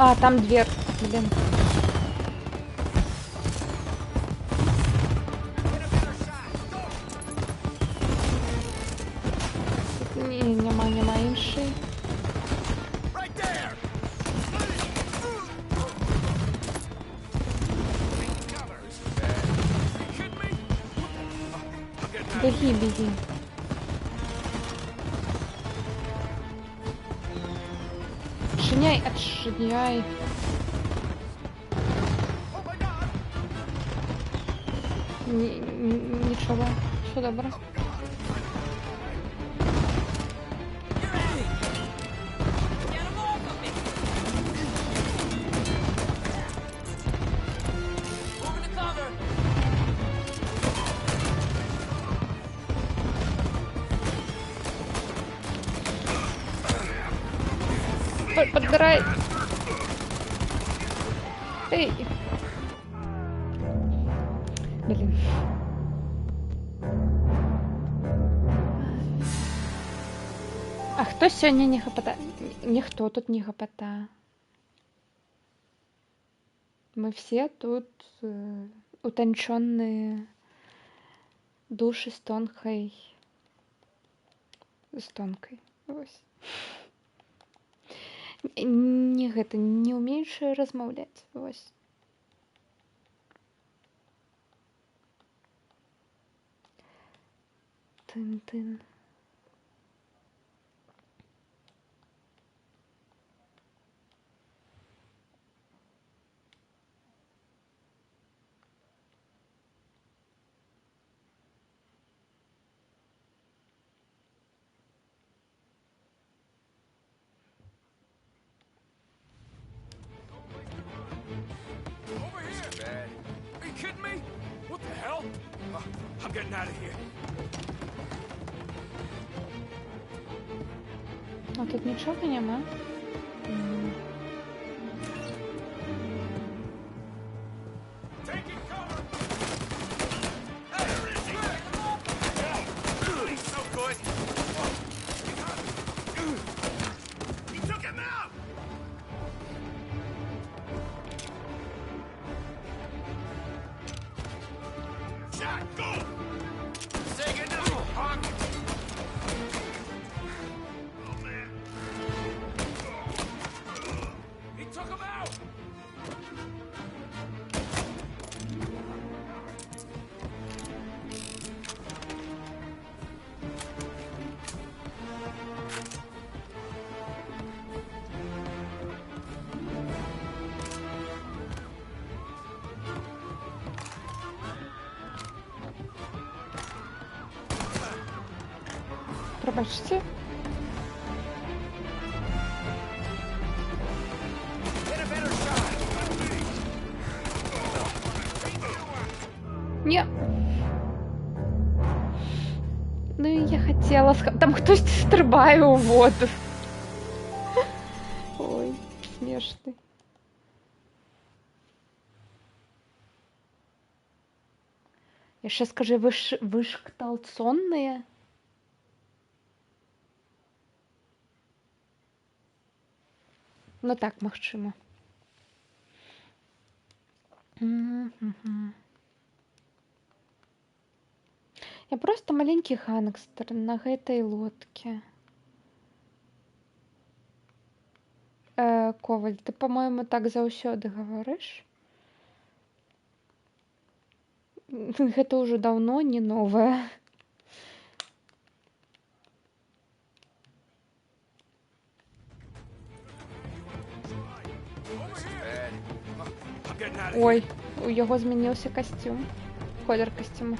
А, там дверь, блин. Нема інший. Беги. Отшиняй. Ничего, все добро. Подбирай. Эй. Блин. А хто сьогодні не гопота? Ніхто тут не гопота. Мы все тут утонченные души с тонкой. Ось. Не умеешь размаўляць. Ось. Тын-тын. I'm getting out of here. А тут нічого нема. Пробачте. Ні. Ну і я хотіла там хтось стрибає у воду. Ой, смішний. Я ще скажу, ви ж кталцонные? Ну так, магчыма. Я просто маленький гангстер на гэтай лодке. Коваль, ты, по-моему, так заўсёды гаварыш? Гэта ўжо даўно не новае. Ой, у яго змяніўся касцюм. Колер касцюма.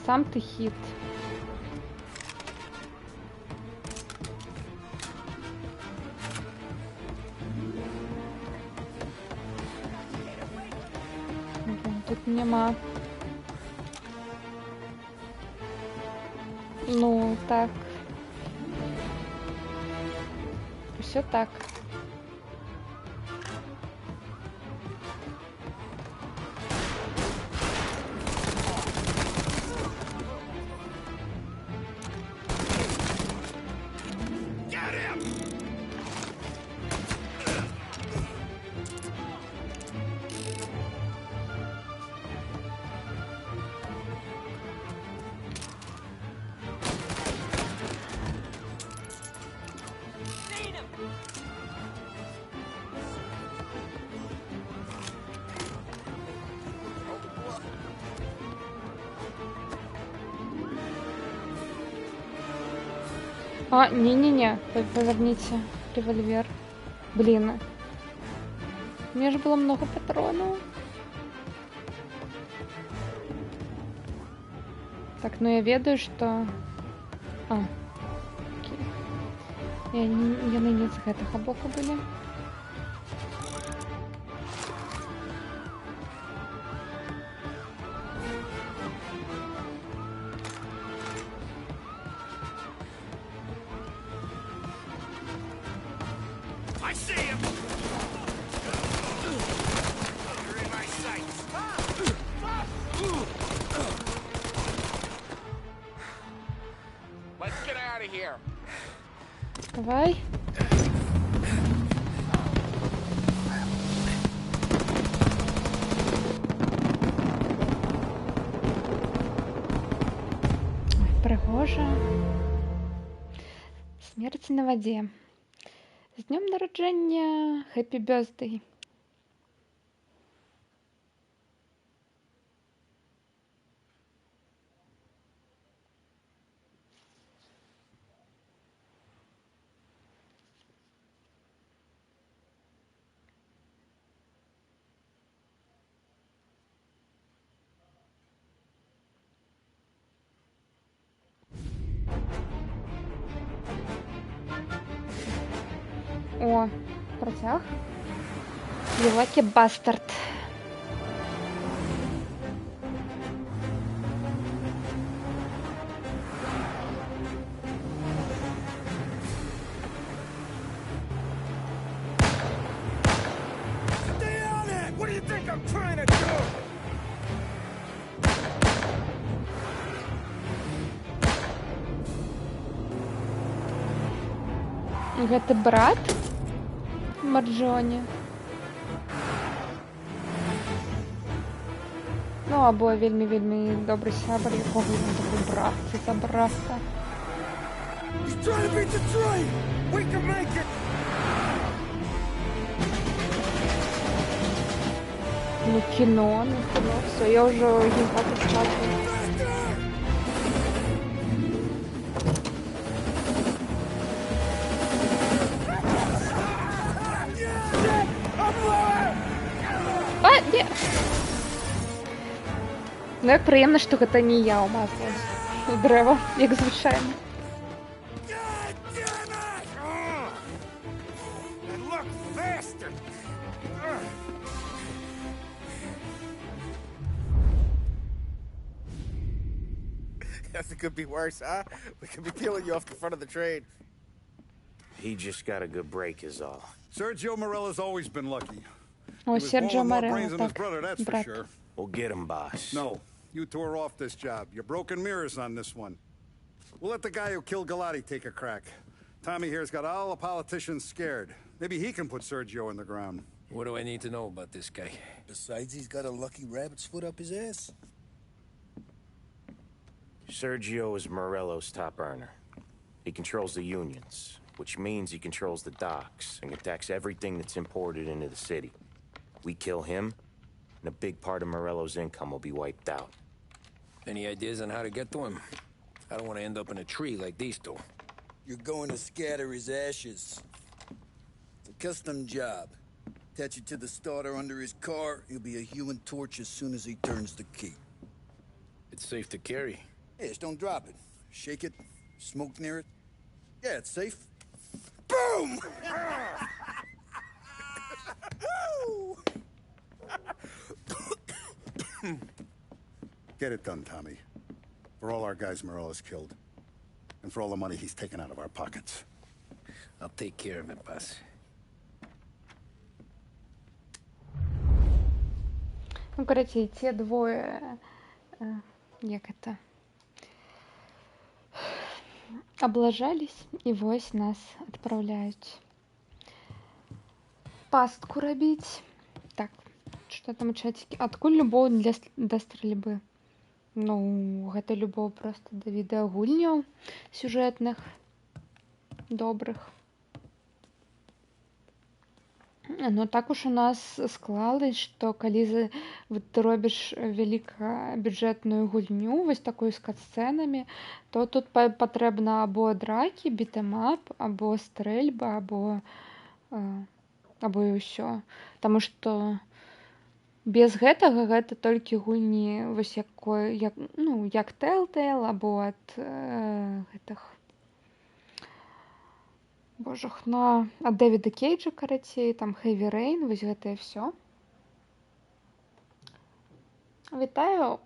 Сам ты хит. Тут нема. Ну, так. Все так. А, не-не-не, поверните револьвер. Блин. У меня же было много патронов. Так, ну я ведаю, что... А, окей. Яны не з гэтага боку былі. Давай. Пригожа. Смерть на воде. З днем народження. Happy birthday. О, протяг. Юлаки Бастард. Гэта брат Марджоні. Ну, або вельмі добрый сябар, якога ён такой брат, ці за брата. Ну, кино, все, я уже геймпад скачиваю. А, не! Ну, як приємно, що гэта не я умазалась у дрэва, як звычайна. Nothing could be worse, huh? We could be peeling you off the front of the train. He just got a good break is all. Sergio Morella's always been lucky. О, Серджио Морелло, так, That's for брат. sure. We'll get him, boss. No, you two are off this job. You're broken mirrors on this one. We'll let the guy who killed Galati take a crack. Tommy here's got all the politicians scared. Maybe he can put Sergio in the ground. What do I need to know about this guy? Besides, he's got a lucky rabbit's foot up his ass. Sergio is Morello's top earner. He controls the unions, which means he controls the docks and can tax everything that's imported into the city. We kill him, and a big part of Morello's income will be wiped out. Any ideas on how to get to him? I don't want to end up in a tree like these two. You're going to scatter his ashes. It's a custom job. Attach it to the starter under his car. He'll be a human torch as soon as he turns the key. It's safe to carry. Hey, just don't drop it. Shake it, smoke near it. Yeah, it's safe. Boom! Get it done, Tommy. For all our guys Morella's killed. And for all the money he's taken out of our pockets. I'll take care of it, boss. Ну, короче, и те двое, як это, облажались, и вось нас отправляют пастку рабіць. Так, что там у чатике? Адкуль любоў да стрельбы? Ну, гэта любоў просто да відэагульняў сюжэтных, добрых. Ну, так уж у нас склалось, что калі ты робіш вялікабюджэтную гульню, вось такую з кат-сцэнамі, то тут патрэбна або дракі, бітэмап, або стрэльба, або і ўсё. Таму што без гэтага гэта толькі гульні вось як Telltale, або ад гэтых божах, ад Дэвіда Кейджа, карацей, там Heavy Rain, вось гэтае всё. Вітаю,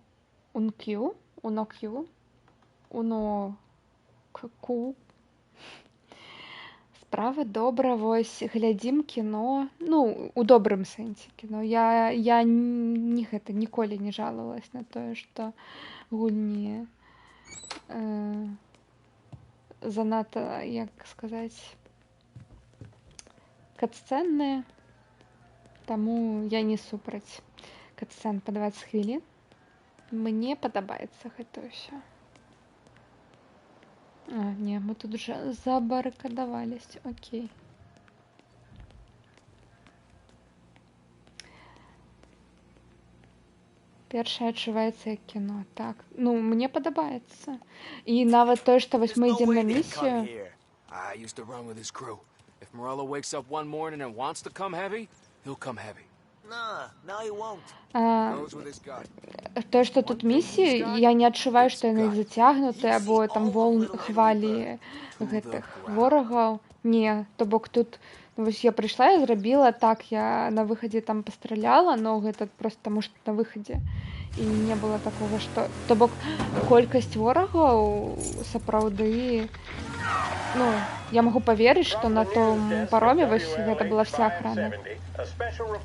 Унок'ю. Справа добра, вось, глядзім кіно, ну, у добрым сэнсе кіно. Я ніколі не жалавалась на тое, што гульні занадта, як сказаць, кат-сцэнныя, таму я не супраць кат-сцэн па 20 хвілін. Мне падабаецца гэта ўсё. А, не, мы тут уже забарыкадавались, окей. Першае адчуваецца як кіно, так. Ну, мне падабаецца. І нават тое, што вось мы ідзем на місію. I used to run with his crew. If Morello wakes up one morning and wants to come heavy, he'll come heavy. No, he won't. Goes with his gut. Тое, што тут місіі, я не адчуваю, што яны зацягнутыя, або там хвалі гэтых ворагаў. Не, то бок тут, вось я прыйшла, я зрабіла так, я на выхадзе там пастраляла, но гэта просто таму, што на выхадзе. І не было такога, што... То бок колькасць ворагаў сапраўды... Ну, я магу паверыць, што на том пароме вось гэта была вся охрана.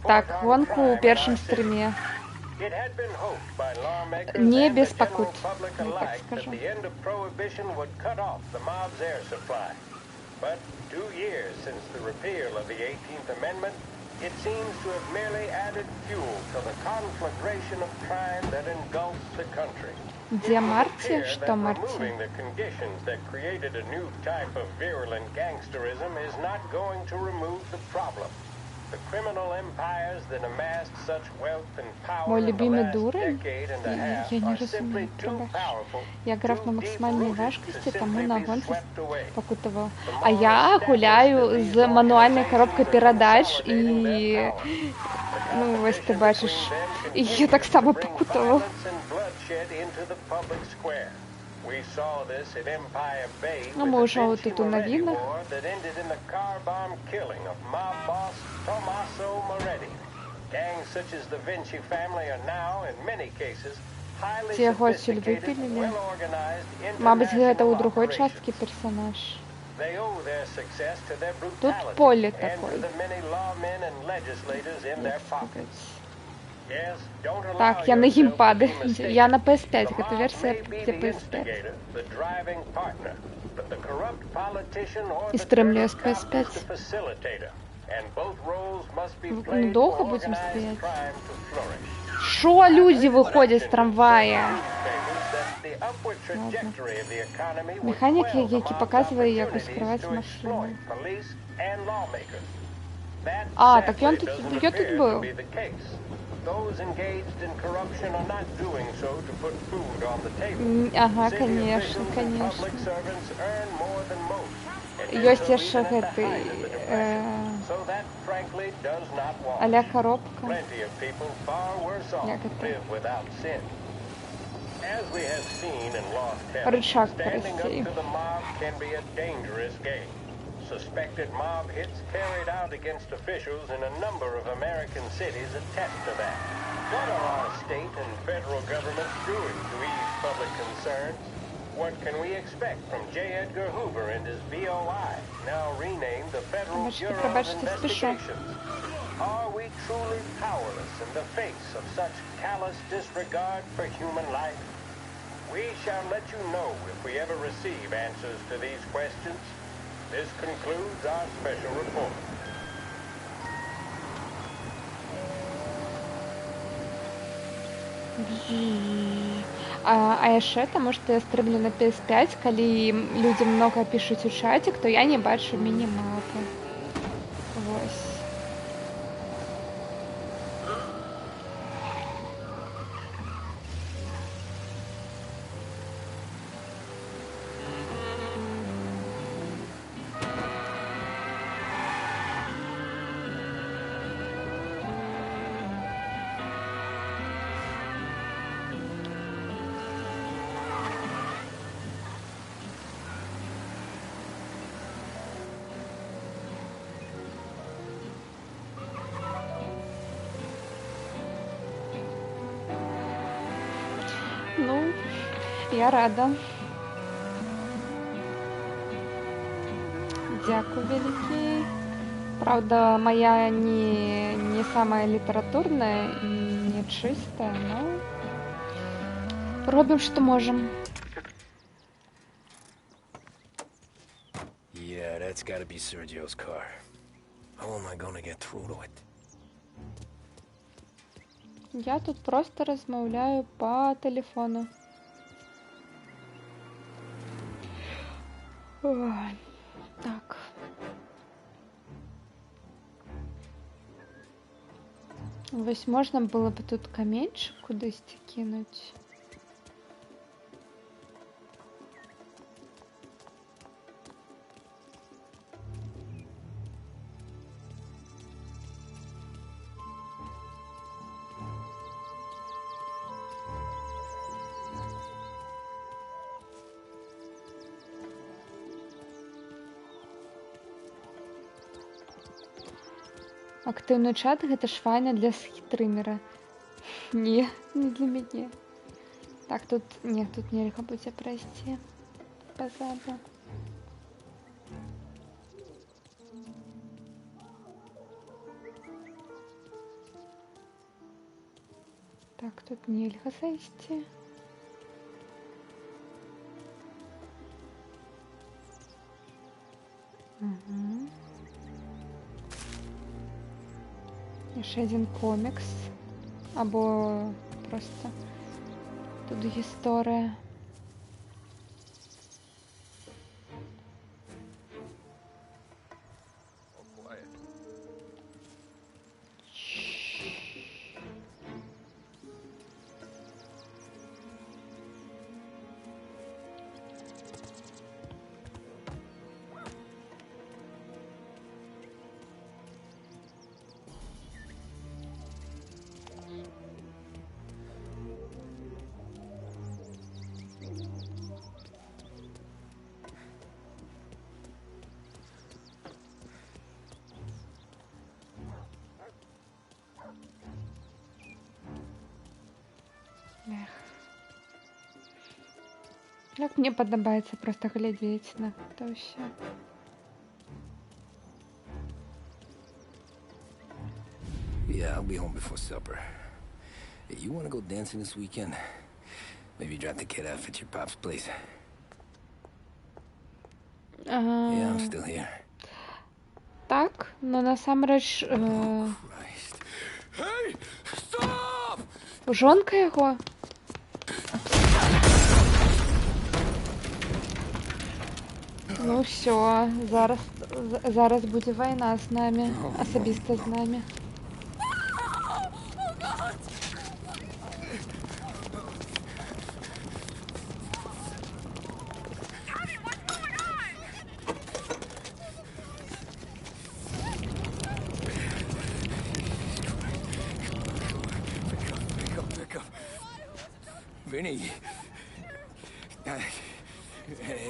Так, гонку ў першым стрыме. Не без пакут, я так скажу. But 2 years since the repeal of the 18th Amendment, it seems to have merely added fuel to the conflagration of crime that engulfs the country. Где Марти? Что Марти? Removing the conditions that created a new type of virulent gangsterism is not going to remove the problem. The criminal empires that amassed such wealth and power Мой in the любимый last дурень? decade and a half Я не are simply розумію, too пробач. powerful, Я грав на too максимальній deep-rooted важкості, to тому simply на be гонці swept away. покутував. А я гуляю з мануальною коробкою передач і... Ну, ось ти бачиш. І я так само покутував. We saw this at Empire Bay Ну, with ми the вже Vinci отут у Moretti новинах. War that ended in the car bomb killing of mob boss Tommaso Moretti. Gangs such as the Vinci family are now, in many cases, highly Ці гості sophisticated, випилили. well-organized Мабуть, це у international другої operations. частки персонаж. They owe their success to their Тут brutality поле and to такой. the many lawmen and legislators in their pockets. Yes, don't allow Так, я на yourself to геймпади. be mistaken. Я на PS5, The это mob версия may be для the PS5. instigator, the driving partner, but the corrupt politician or И the стримлю dirty с cop PS5. is the facilitator. And both roles must be Ну, played долго for будем organized стоять? crime to flourish. Шо люди выходят с трамвая? The upward trajectory of the economy would Механік, quell the який mob's показує, як opportunities відкривати to машину. exploit police and lawmakers. That А, так sadly он тут, doesn't я тут appear to был. be the case. Those engaged in corruption are not doing so to put food on the table. Ага, City конечно, officials and конечно. public servants earn more than most. and Ёсць do so яшчэ even at the гэты, height of the depression. So that, frankly, does not wash. а-ля коробка. Plenty of people far worse off Як это? live without sin. As we have seen in Lost Heaven, Рычаг, standing up прости. to the mob can be a dangerous game. Suspected mob hits carried out against officials in a number of American cities attest to that. What are our state and federal governments doing to ease public concerns? What can we expect from J. Edgar Hoover and his BOI, now renamed the Federal Bureau of пробачте, спешу. Investigations? Are we truly powerless in the face of such callous disregard for human life? We shall let you know if we ever receive answers to these questions. This concludes our special report. А яшчэ таму што я стрымлю на PS5, калі людзі многа пішуць у чацік, то я не бачу мінімапы. Вось. Ну, я рада. Дякую вялікі. Правда, моя не самая литературная и не чистая, но робим, что можем. Yeah, that's gotta be Sergio's car. How am I gonna get through to it? Я тут просто розмовляю по телефону. Ой, так. Ось можна було б тут камінчик кудись кинути. Актыўны чат гэта ж файна для схітрымера. Не, не для мяне. Так, тут нет, тут нельга будзе прайсці пазаду. Так, тут нельга зайсці. Угу. Ще один комікс. Або просто тут історія. Як мне подобається просто глядеть на это все. Yeah, I'll be home before supper. Hey, you wanna go dancing this weekend? Maybe drop the kid off at your pop's place. Yeah, I'm still here. Так, но насамрэч... Hey, stop! Жонка його? Ну все, зараз буде війна з нами, особисто з нами. Vinny,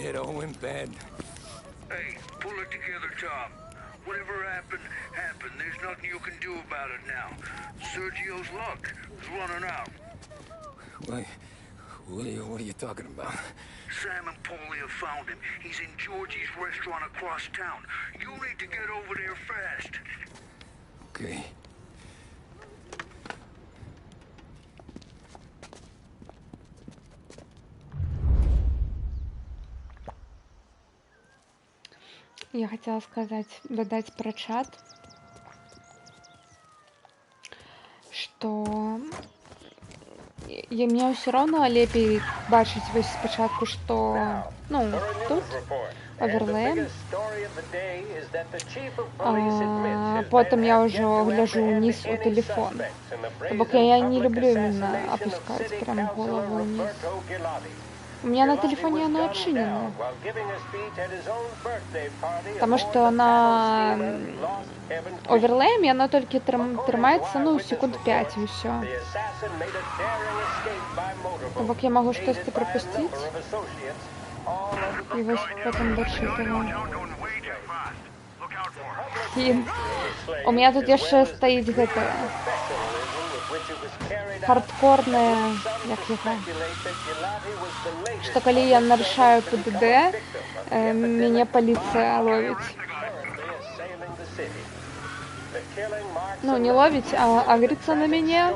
it all went bad. Hey, pull it together, Tom. Whatever happened, happened. There's nothing you can do about it now. Sergio's luck is running out. What are you talking about? Sam and Paulie have found him. He's in Georgie's restaurant across town. You need to get over there fast. Okay. Я хотела додать про чат, что мне все равно лепей бачить вось спочатку, что, ну, тут оверлей, а потом я уже гляжу вниз у телефон. Тобто я не люблю именно опускать прям голову вниз. У меня на телефоне оно отчинено. Потому что на оверлеме оно только тримается, ну, секунд 5 и все. Так я могу что-то пропустить. И вот потом дочитываю. У меня тут еще стоит это хардкорное, як його, что коли я нарушаю ПДД, меня полиция ловит. Ну, не ловить, а агрится на меня.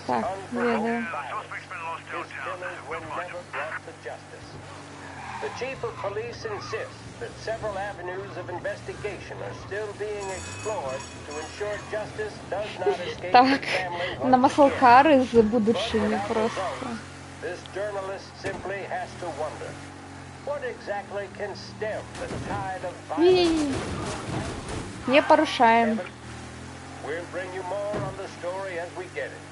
Так, ведаю. The chief of police insists that several avenues of investigation are still being explored to ensure justice does not escape Так, the family. на маслкары из будущего просто. This journalist simply has to wonder, what exactly can stem the tide of violence? Не порушаем. We'll bring you more on the story as we get it.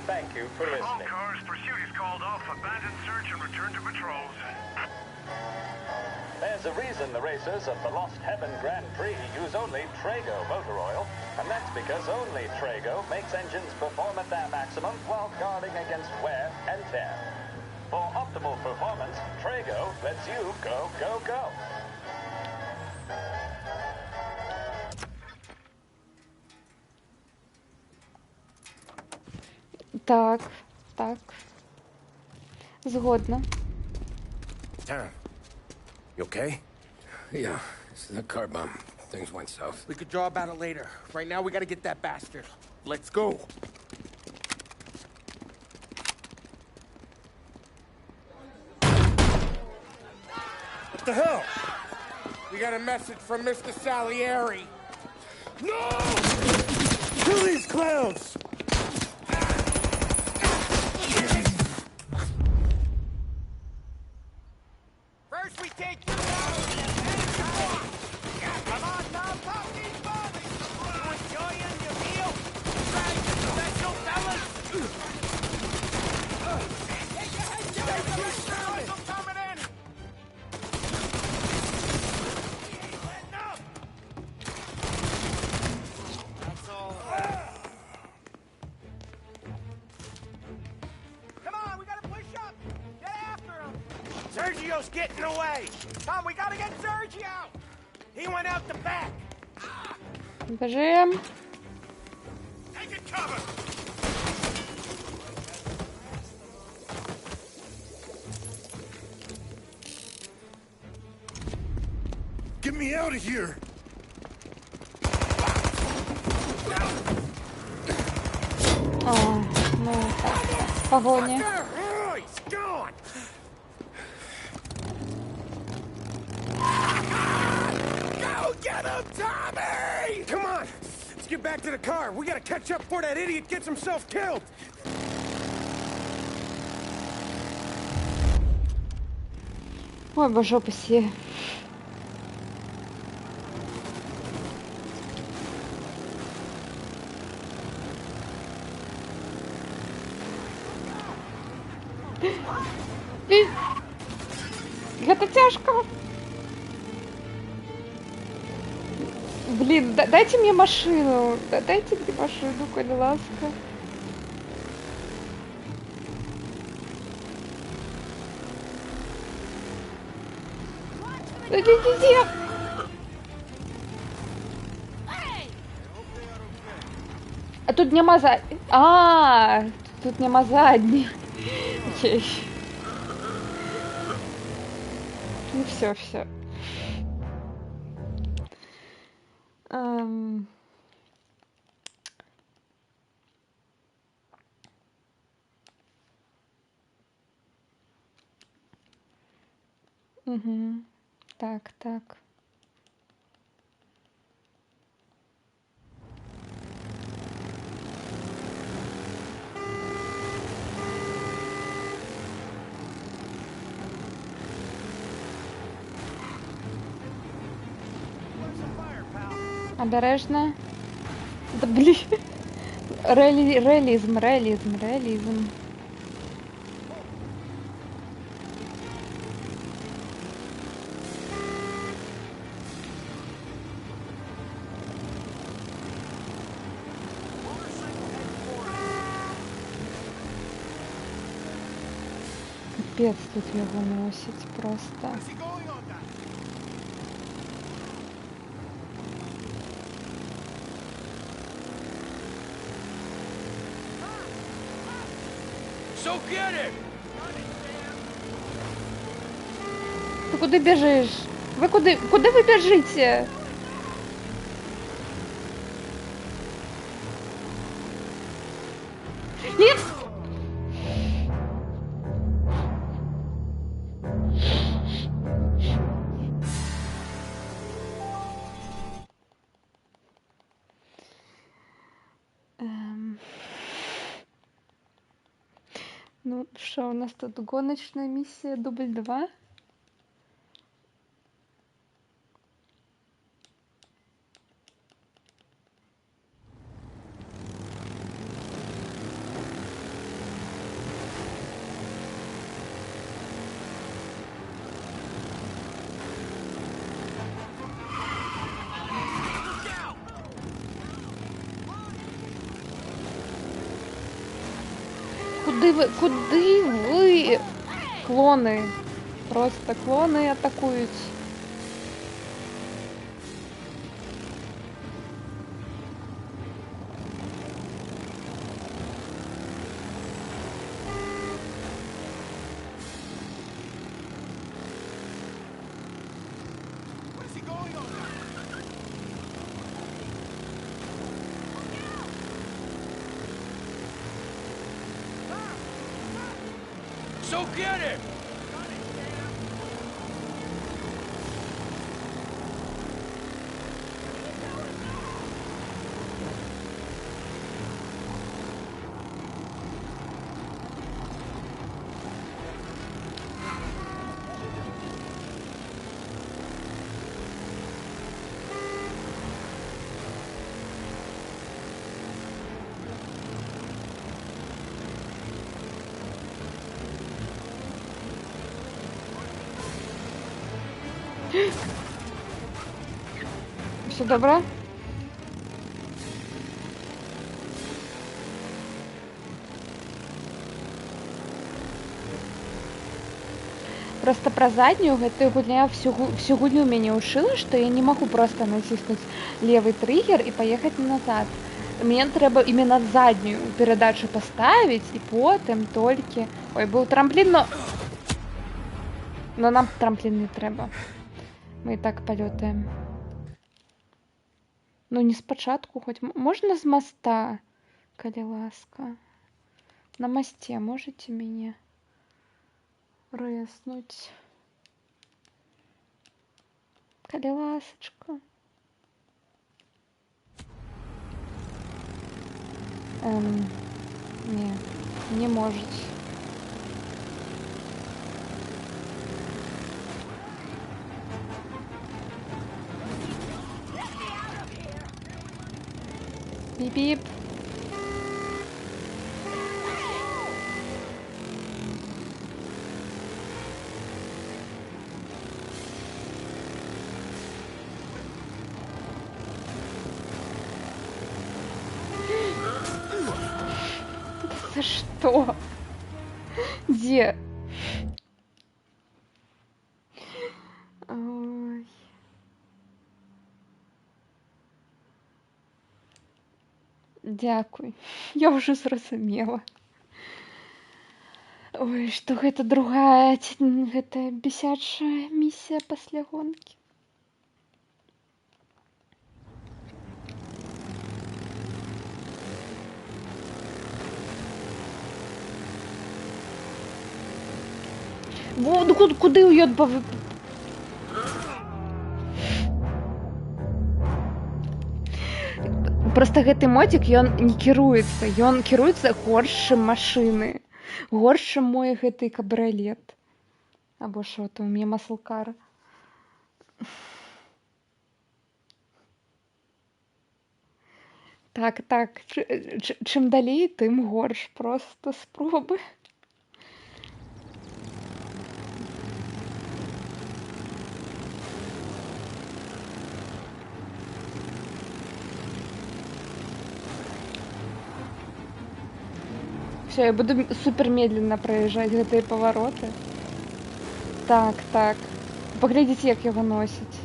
Thank you for listening. All cars, pursuit is called off, abandon search and return to patrols. There's a reason the racers of the Lost Heaven Grand Prix use only Trago motor oil, and that's because only Trago makes engines perform at their maximum while guarding against wear and tear. For optimal performance, Trago lets you go, go, go. Так, так. Згодна. Darren, you okay? Yeah, it's the car bomb. Things went south. We could draw about it later. Right now, we gotta get that bastard. Let's go. the hell? We got a message from Mr. Salieri. No! Kill these clowns! First we take you out, come on, Tom, pop these bodies! You enjoying your meal? Trying to special, fellas? Take your head down! I'm coming in! He ain't letting up! That's all. Come on, we gotta push up! Get after him! Sergio's getting away! Tom, we gotta get Sergio! He went out the back! Бежим. Take it cover! Get me out of here! О, ну так, в погоне. Oh, he's gone! Go get him, Tommy! Come on! Let's get back to the car. We gotta catch up before that idiot gets himself killed! Ой, боже упаси. Это тяжко. Блин, дайте мне машину. Дайте мне машину, коли ласка. Иди. А тут нема задніх. Тут нема задніх. Окей. Ну все. Угу. Так. Обережно. Да блин. Реализм. Капец тут его носить просто. So get it! Ты куда бежишь? Вы куда вы бежите? Нет! Ну, что у нас тут гоночная миссия дубль 2? Куды вы? Клоны. Просто клоны атакуют. So get it! Все добре? Просто про заднюю гэтую гульня всю гульню мяне ўшыла, што я не магу просто націснуць левый триггер і паехаць назад. Мне трэба именно заднюю перадачу паставіць і потым толькі... Ой, быў трамплін, но нам трамплін не трэба. Мы і так палётаем. Ну не спачатку, хоць можна з моста, калі ласка. На мосце можете мяне рэзнуць? Калі ласачка. Не можете. Бип-бип. За что? Где? Ой. Дякуй. Я ўжо зразумела. Ой, што гэта другая, гэта бесячая місія пасля гонкі. Во, куды уёдба? Просто гэты модзік, ён не кіруецца. Ён кіруецца горш, чым машыны. Горш, чым мой гэты кабрыолет. Або што там, у мяне маслкар. Так. Чым далей, тым горш. Просто спробы. Все, я буду супер медленно проезжать гэтые повороты. Так. Поглядите, як его носить.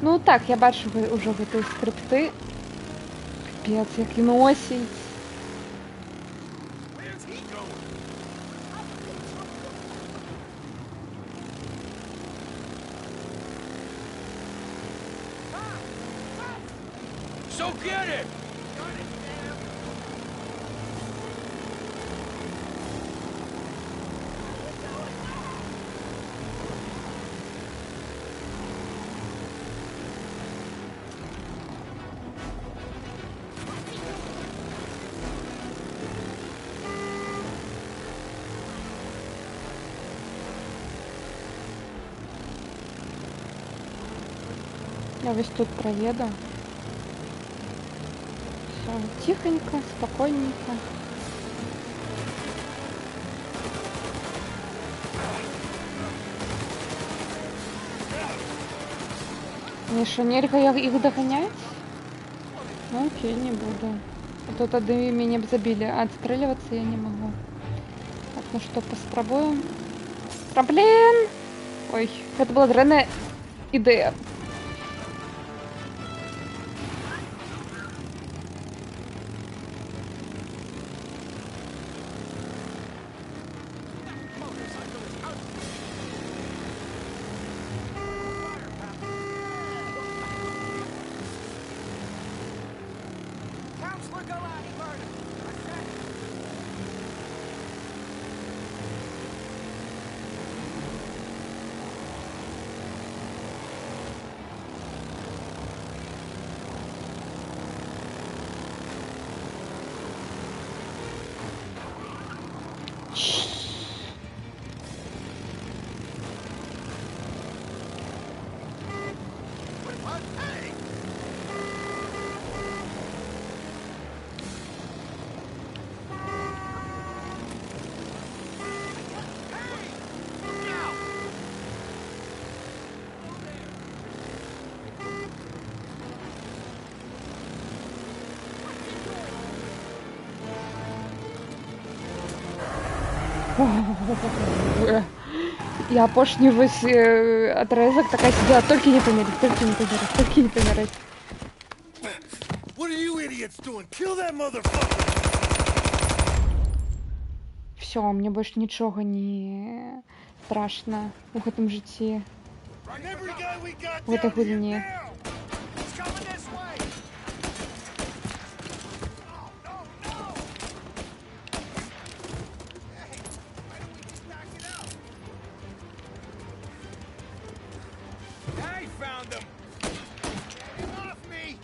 Ну так, я бачу уже гэтые скрипты. Капец, як носить. So get it! Я весь тут проеду. Все, тихонько, спокойненько. Мне что, нельзя их догонять? Ну окей, не буду. А то тогда меня бы забили. А отстреливаться я не могу. Так, ну что, попробуем. Трамплин! Ой, это была дрянная идея. Я апошні весь отрезок такая сидела, только не помереть, только не помереть, только не помереть. What are you idiots doing? Kill that motherfucker! Все, мне больше нічого не страшно у гэтым жыцці. У гэтай гульні. I found him! Get off me!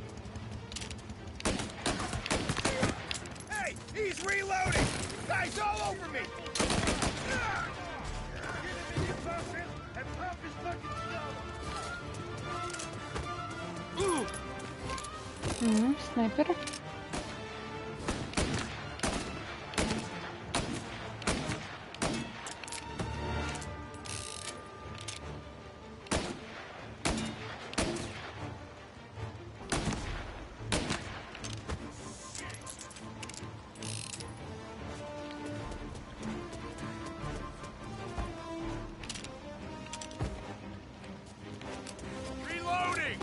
Hey, he's reloading! Guys all over me! Снайпер. Reloading!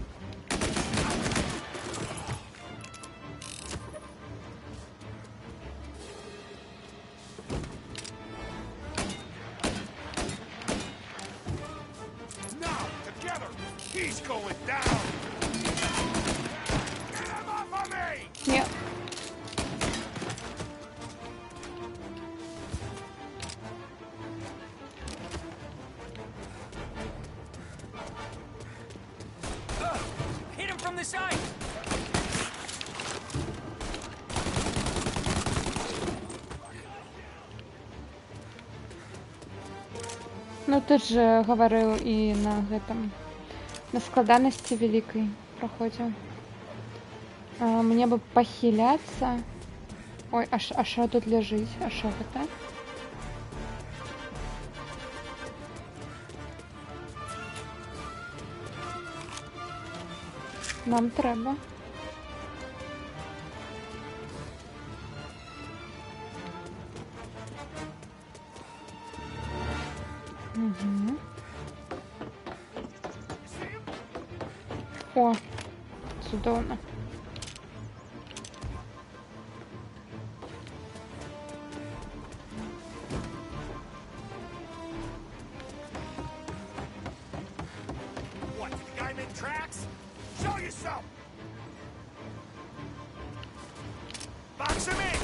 Now, together! He's going down! Get him off of me! Ні. Hit him from the side! Ну ты же говорил и на этом, на складанности великой проходе. Мне бы похиляться. Ой, а что тут лежить? А что это? Нам треба. Угу. О, чудовно. What, did the guy make tracks? Show yourself! Box him in!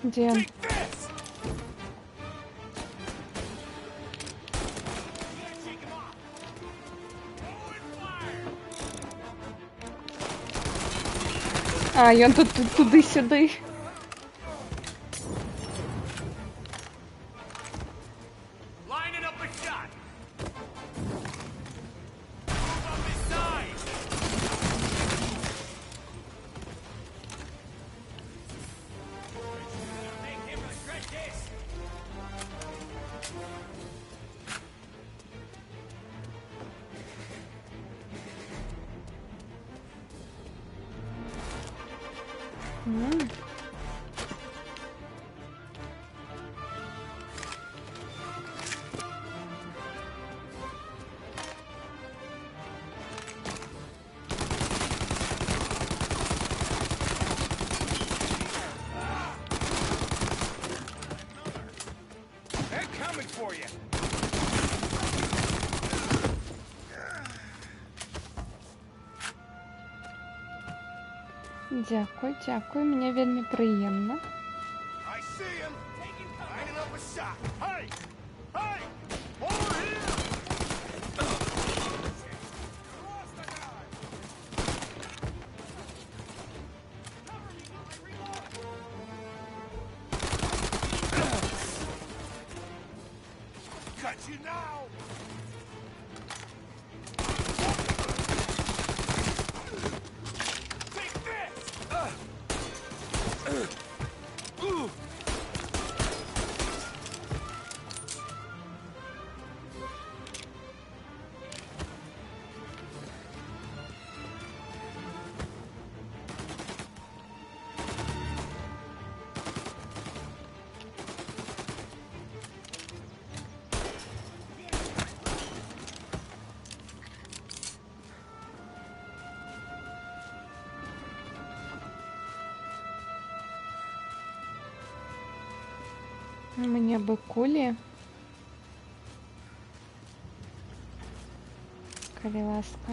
Где? Take this! А, ён тут туды-сюды. Lining up a shot! Move up his side! Make him regret this! They're coming for you! Дякую, дякую, мне вельмі прыемна. I see him! Lining up a shot! Hey! Hey! Over here! Got you now! Take this! Мне бы кулі. Калі ласка.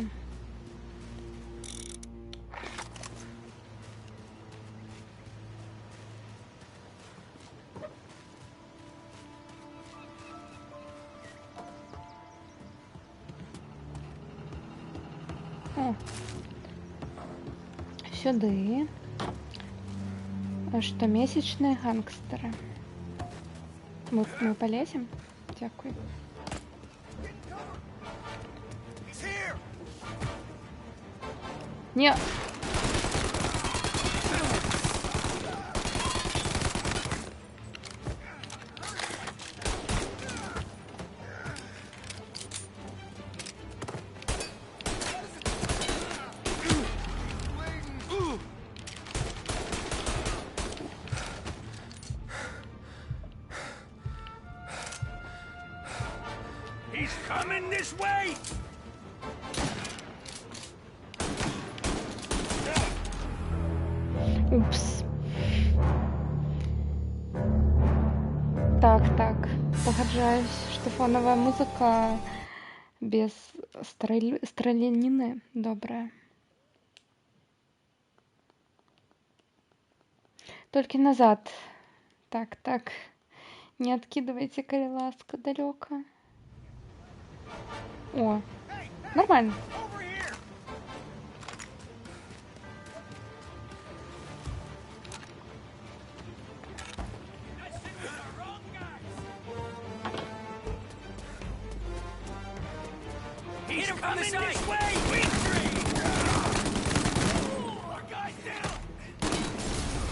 О. Сюди. Штомесячные гангстеры. Мы полезем? Дякую. Не. He's coming this way! Упс. Так. Погоджаюсь, что фоновая музыка без стрелянины добрая. Только назад. Так. Не откидывайте, коли ласка, далеко. О, нормально. He's coming this way!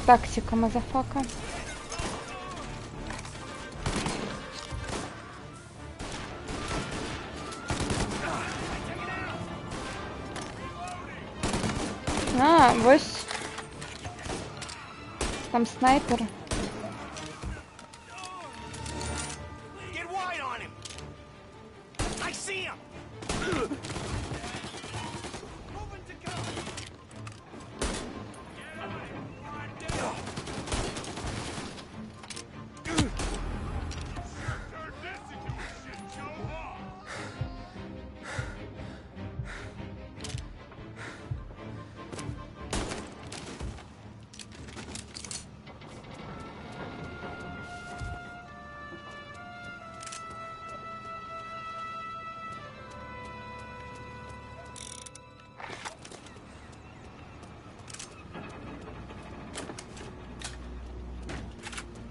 Тактика, мазафака. А, вось. Там снайпер. Get wide on him! I see him! Moving to cover!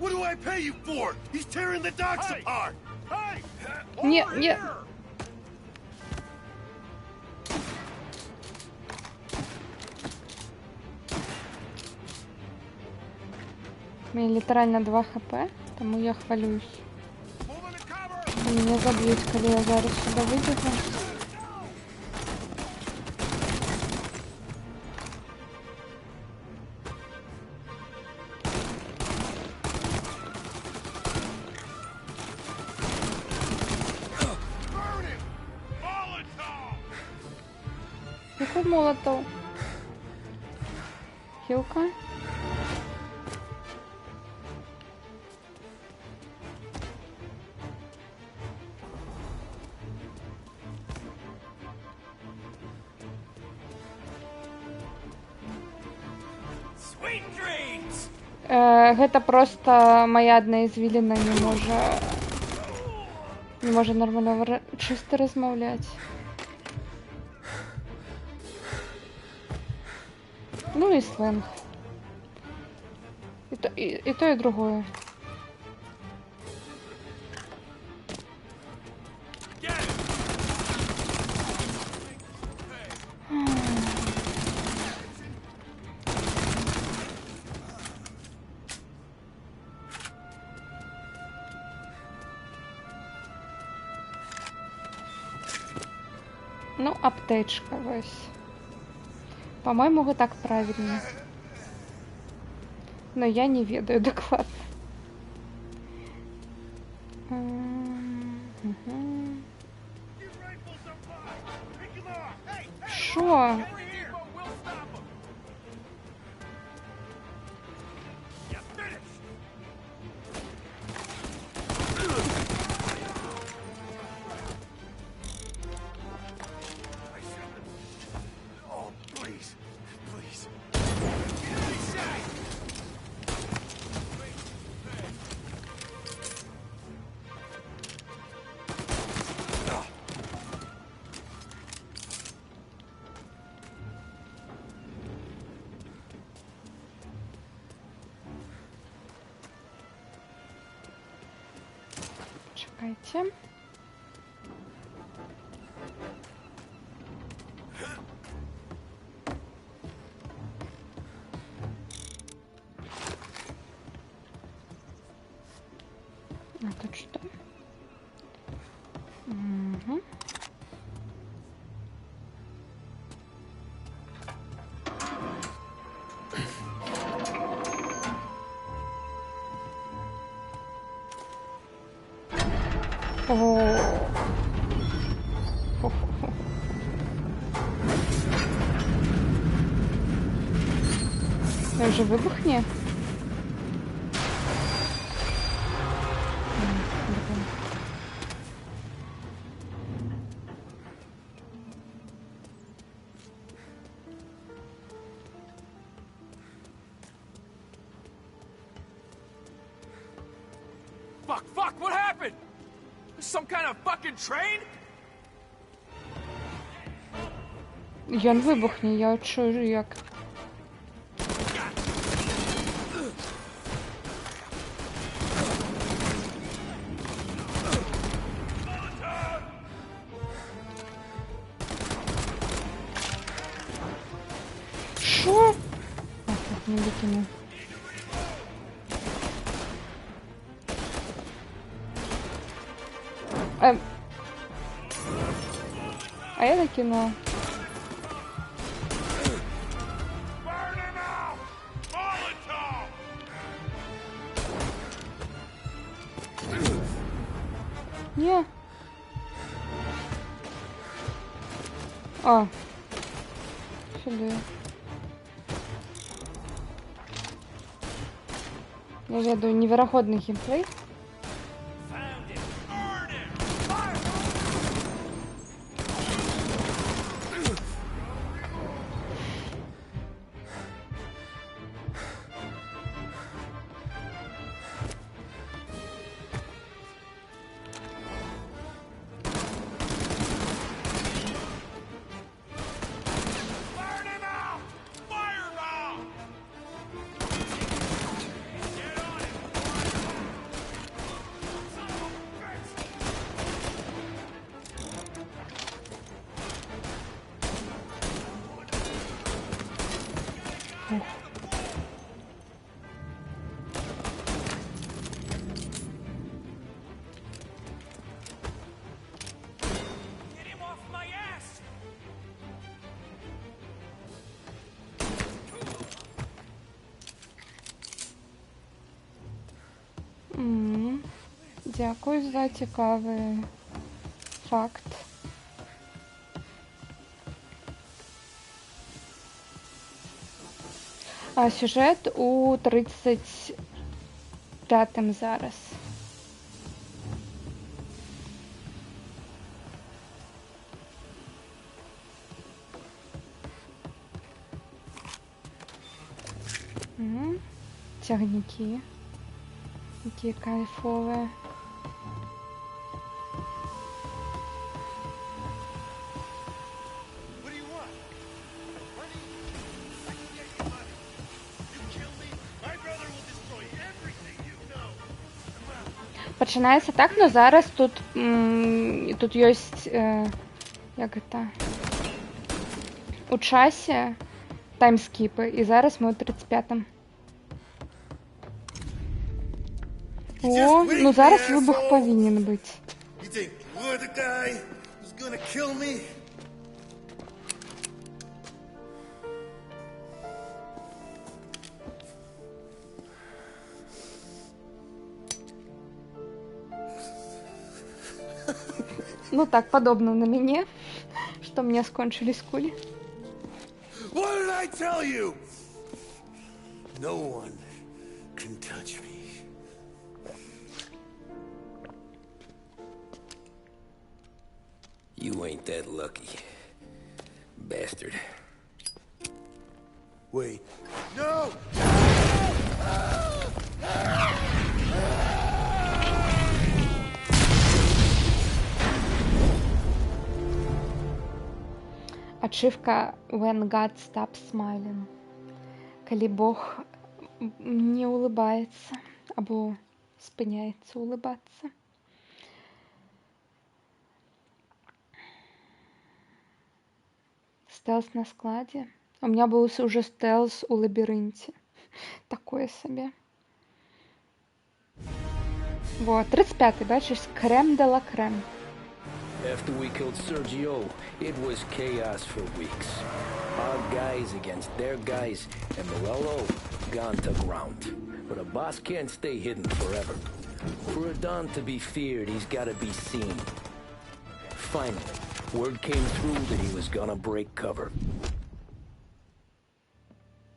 What do I pay you for? He's tearing the docks apart! Hey! Не. У меня литерально 2 хп, тому я хвалюсь. Меня забьют, коли я зараз сюда выбегу. Какой молотов? Хилка? Гэта просто моя одна извилина не можа нормально чисто размаўляць. Ну и сленг. И то, и другое. Ну, аптечка вось. По-моему, вот так правильно. Но я не ведаю докладно. Шо? Чекайте. А тут что? Угу. Я вже вибухне? Fuck, what happened? Some kind of fucking train? Ён вибухне, я от чую як. Що? А, так, не викинув. А я накинула. Не. А. Сюда. Я веду невероятный геймплей. Дякую за цікавий факт. А сюжет у 35-м зараз. Тягники. Які кайфові. Починається так, но зараз тут тут есть як это у часі таймскіпи, і зараз ми у 35-м. О, ну зараз вибух повинен бути. Ну так, подобно на мне, что мне скончились кули. What did I tell you? No one can touch me. You ain't that lucky, bastard. Wait. No! Ачивка When God Stops Smiling. Коли Бог не улыбається або спиняється улыбатися. Стелс на складі. У меня был уже стелс у лабиринте. Такое себе. Вот, 35-й, бачиш, крем де ла крем. After we killed Sergio, it was chaos for weeks. Our guys against their guys, and Morello gone to ground. But a boss can't stay hidden forever. For a Don to be feared, he's gotta be seen. Finally, word came through that he was gonna break cover.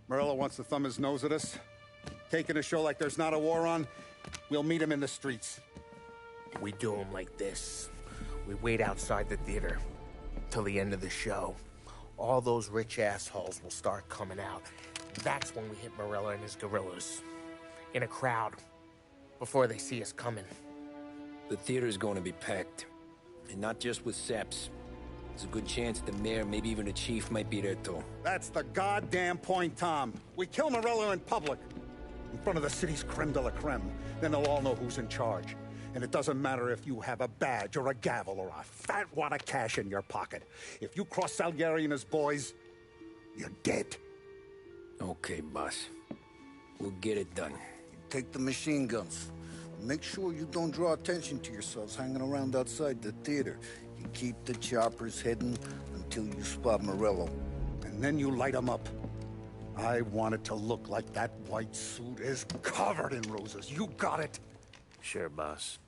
Morello wants to thumb his nose at us. Taking a show like there's not a war on, we'll meet him in the streets. We do him like this. We wait outside the theater till the end of the show. All those rich assholes will start coming out. That's when we hit Morello and his guerrillas. In a crowd. Before they see us coming. The theater's going to be packed. And not just with saps. There's a good chance the mayor, maybe even the chief, might be there too. That's the goddamn point, Tom. We kill Morello in public. In front of the city's creme de la creme. Then they'll all know who's in charge. And it doesn't matter if you have a badge or a gavel or a fat wad of cash in your pocket. If you cross Salieri and his boys, you're dead. Okay, boss. We'll get it done. Take the machine guns. Make sure you don't draw attention to yourselves hanging around outside the theater. You keep the choppers hidden until you spot Morello. And then you light them up. I want it to look like that white suit is covered in roses. You got it? Sure, boss.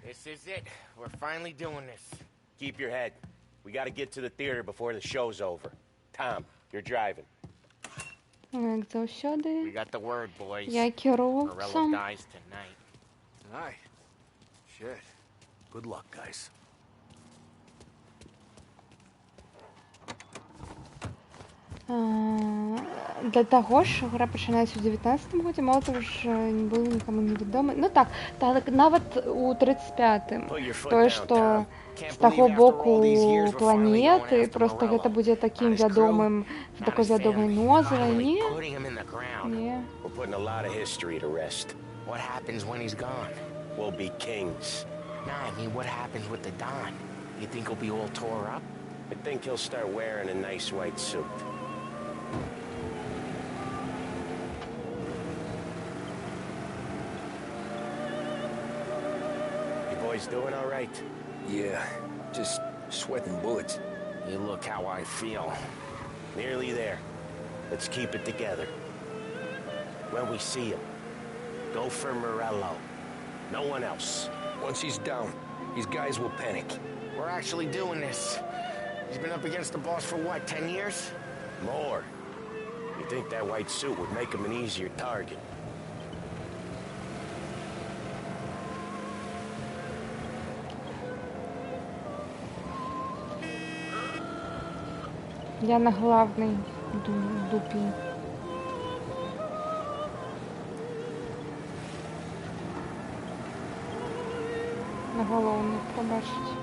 This is it. We're finally doing this. Keep your head. We gotta get to the theater before the show's over. Tom, you're driving. Як завжди. We got the word, boys. Я керую Morello всім. dies tonight. Tonight? Shit. Good luck, guys. Для того, що гра починається у 19-му році, Молотов вже не був нікому невідомий. Ну так, навіть у 35-м. То, що з того боку планети, просто гэта будзе таким вядомым, такой вядомай назвай, ні? Ні. We're putting a lot of history to rest. What happens when he's gone? We'll be kings. Nah, I mean, what happens with the Don? You think he'll be all tore up? I think he'll start wearing a nice white suit. You boys doing all right? Yeah, just sweating bullets. You look how I feel. Nearly there. Let's keep it together. When we see him, go for Morello. No one else. Once he's down, his guys will panic. We're actually doing this. He's been up against the boss for what, 10 years? More. You think that white suit would make him an easier target? Я на главной дупі. На головний, побачить.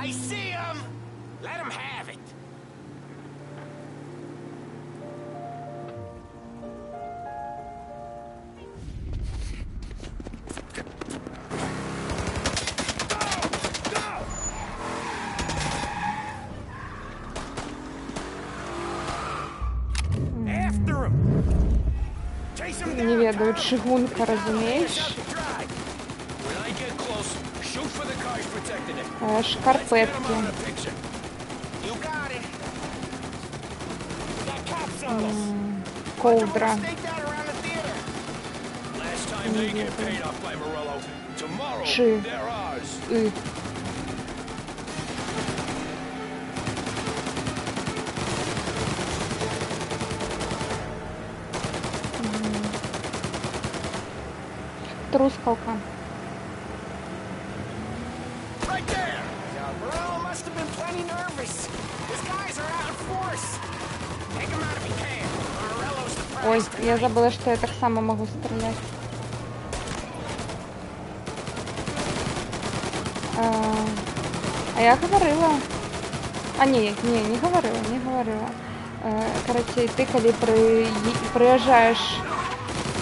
I see him! Let him have it! After him! Chase him Не ведаю, чыгунка, разумеешь? When I get close, shoot for the cars protecting it. Шкарпетки. You got it! We got cops on us! Ковдра. Stake that around the theater! Last time they get paid off by Morello. Tomorrow, Чи. they're ours. Трускалка. Right there! Morello must have been plenty nervous. boys! His guys are out in force! Take him out if you can. Morello's the prize Ой, tonight. я забыла, что я так само могу стрелять. А я говорила. А не говорила. Короче, ты коли приезжаешь.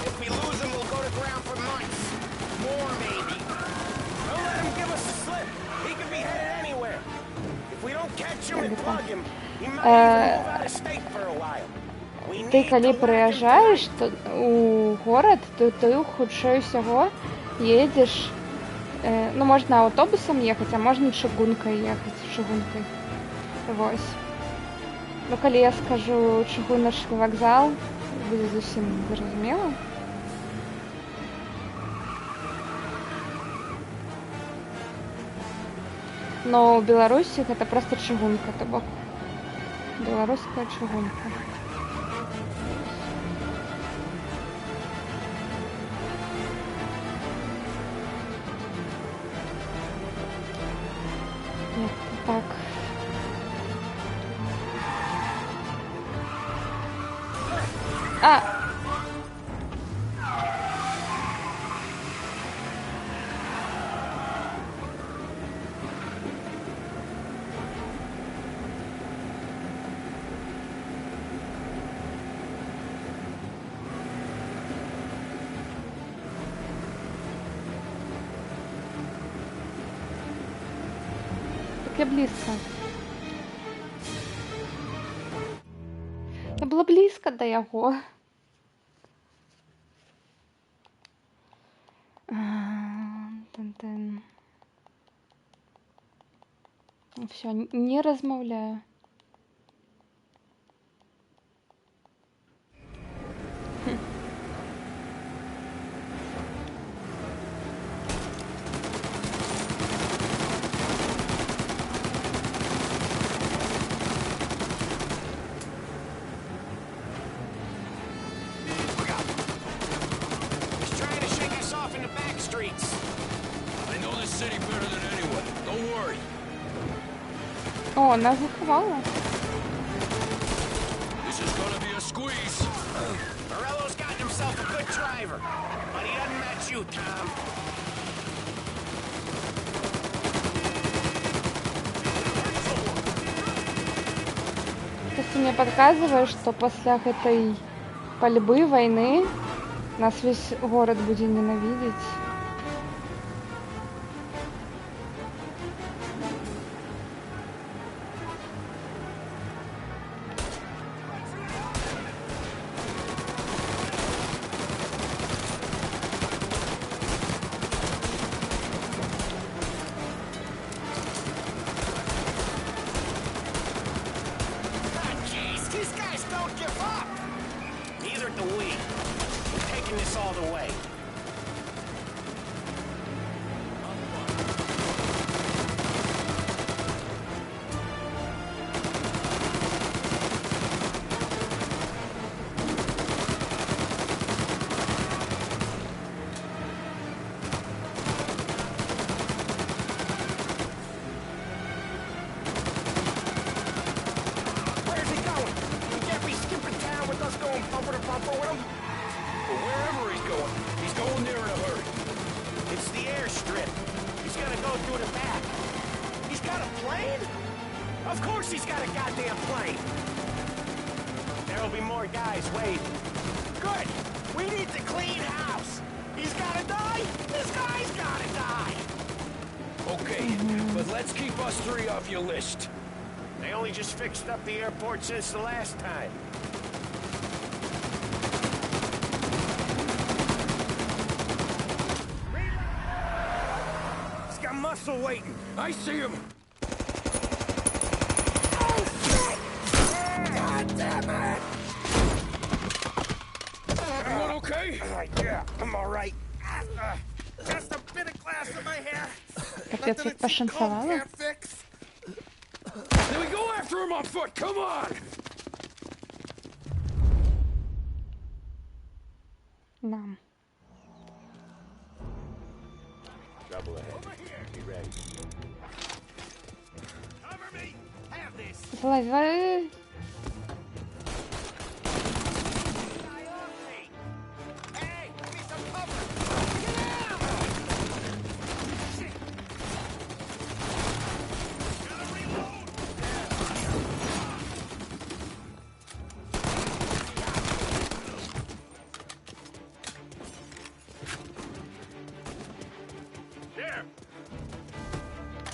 If we lose him, we'll go to ground for months. More, maybe. Don't let him give us a slip. He could be headed anywhere. If we don't catch him and plug him, he might even move out of state for a while. Ты коли приезжаешь у город, то ты хутчэй усяго едешь. Ну, можна аўтобусам ехаць, а можна чыгункай ехаць, чыгункай. Вось. Ну, калі я скажу чыгуначны вакзал, будзе зусім зразумела. Но ў Беларусі гэта проста чыгунка, то бок беларуская чыгунка. Так. Я близко. Я была близко до яго. Все, не размаўляю. О, нас заховала. This is gonna be a squeeze. Morello's gotten himself a good driver, but he doesn't match you, Tom. Ты мне подсказываешь, что после этой пальбы, войны нас весь город будет ненавидеть. Up the airport since the last time. He's got muscle waiting. I see him. Oh, shit! God damn it! Everyone okay? Yeah, I'm all right. Just a bit of glass in my hair. Капец, ведь пошансовало. Then we go after him on foot. Come on. Нам. Double ahead. Be ready. Cover me. Have лови. Here.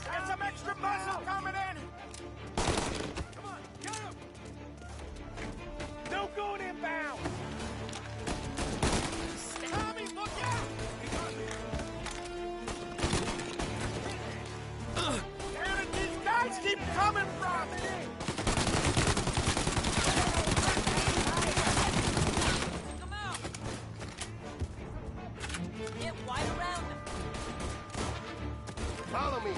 There's some extra muscle coming in. Come on, get him. No going inbound. Tommy, look out! Where did these guys keep coming from? Get wide around them. Follow me.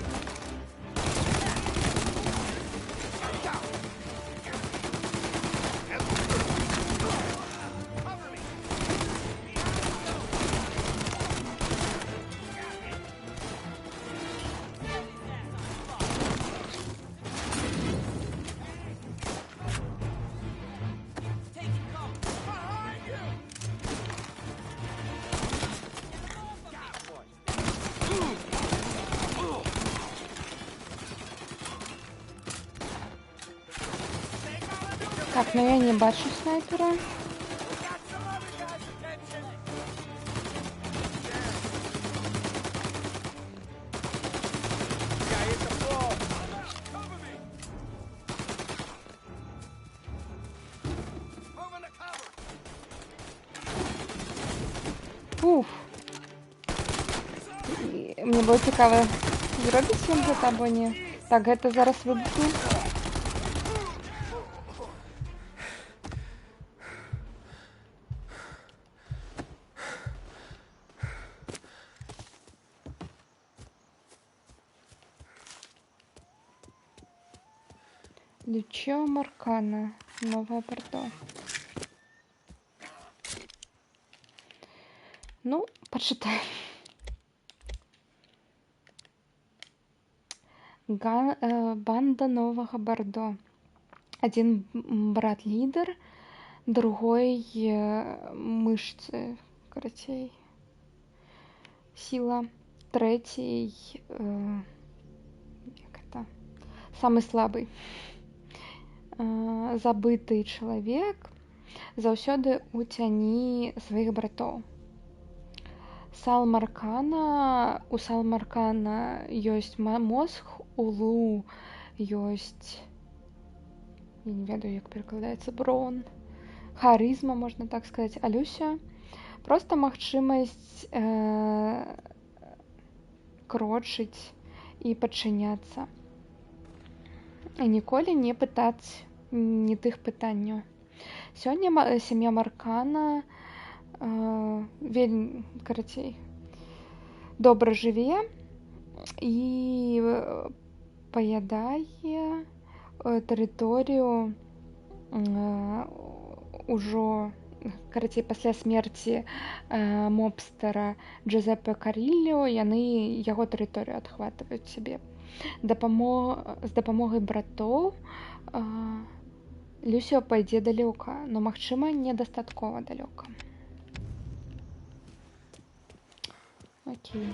Так, ну я не бачу снайпера. Уф. Мне було цікаво, зробить він гэта або ні. Так, гэта зараз вибухне. Лючо Маркана. Новое Бордо. Ну, почитаем. Банда Нового Бордо. Один брат лидер, другой мышцы, короче, сила, третий как это, самый слабый. Забыты чалавек заўсёды ў цяні сваіх братоў. У Салмаркана ёсць мозг, у Лу ёсць, я не ведаю, як перакладаецца, брон, харызма, можна так сказаць, а Люся проста магчымасць крочыць і падчыняцца. І ніколі не пытаць не тых пытанняў. Сёння сям'я Маркана вельмі, карацей, добра жыве і паядае тэрыторыю ўжо, карацей, пасля смерці мобстера Джузеппе Карылло яны яго тэрыторыю адхватваюць сабе. З дапамогай братоў Люсіо пайдзе далёка, но, магчыма, недастаткова далёка. Окей.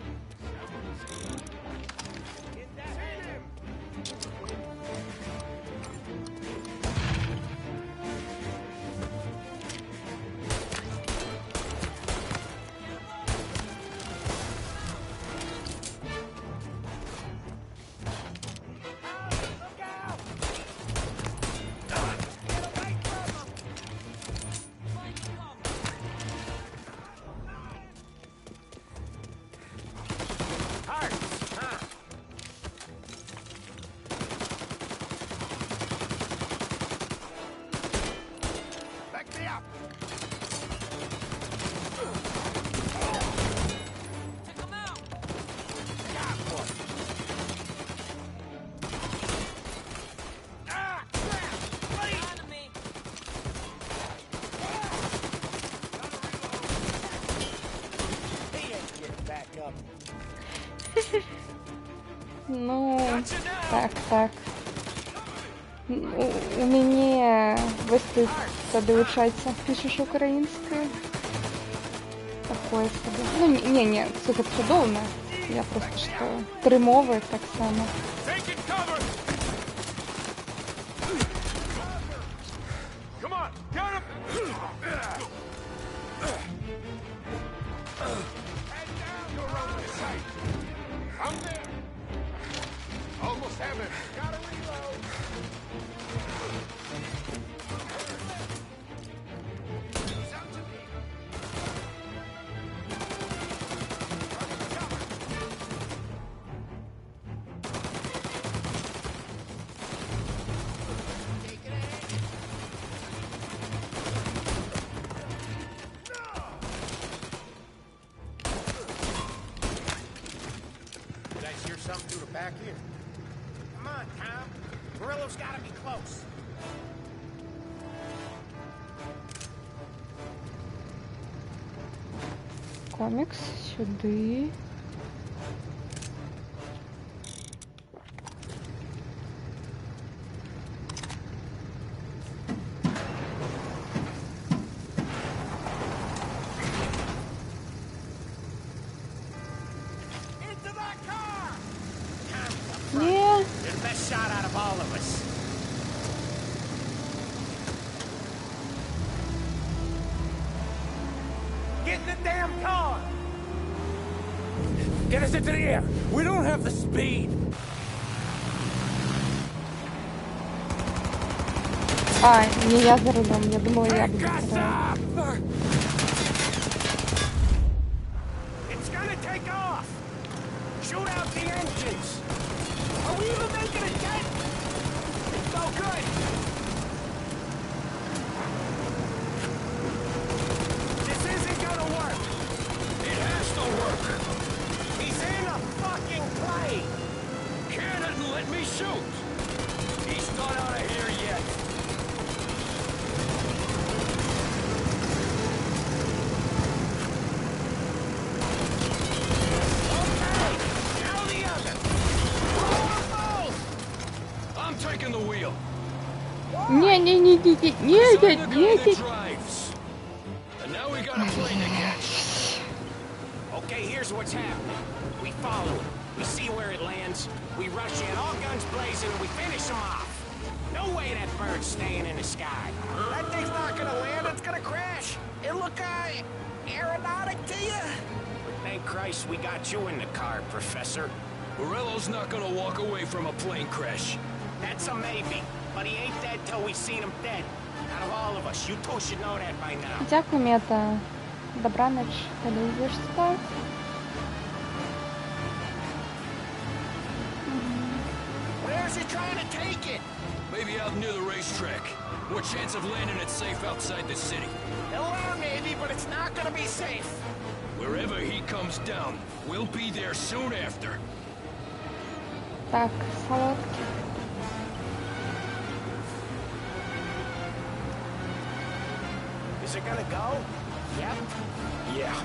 Ну, так. У мяне вось ты подивичається, пишеш українською. Такое собі. Ну, не, це чудовно. Я просто що, 3 мови так само. Almost have it. Gotta reload. Did I hear something through the back here? Come on, Tom. Murillo's gotta be close. Комікс сюди. Into that car! Yeah. You're the best shot out of all of us. Get in the damn car! Get us into the air! We don't have the speed! А, не я за рулем, я думала, я буду за рулем. It's gonna take off! Shoot out the engines! Are we even making a dent? It's so good! This isn't gonna work! It has to work! He's in a fucking plane! Cannon, let me shoot! He's not out of here yet! I'm taking the wheel. Не. And now we got a plane to catch. Okay, here's what's happening. We follow it. We see where it lands. We rush in, all guns blazing, and we finish them off. No way that bird's staying in the sky. That thing's not gonna land, it's gonna crash. It look, aeronautic to you? But thank Christ we got you in the car, Professor. Morello's not gonna walk away from a plane crash. That's a maybe, but he ain't dead till we seen him dead. Out of all of us, you two should know that by now. Дякую, Мета. Добраніч, телевізор спать. Where's he trying to take it? Maybe out near the racetrack. More chance of landing it safe outside the city. He'll learn maybe, but it's not gonna be safe. Wherever he comes down, we'll be there soon after. Так, солодкий. Is it gonna go? Yep. Yeah,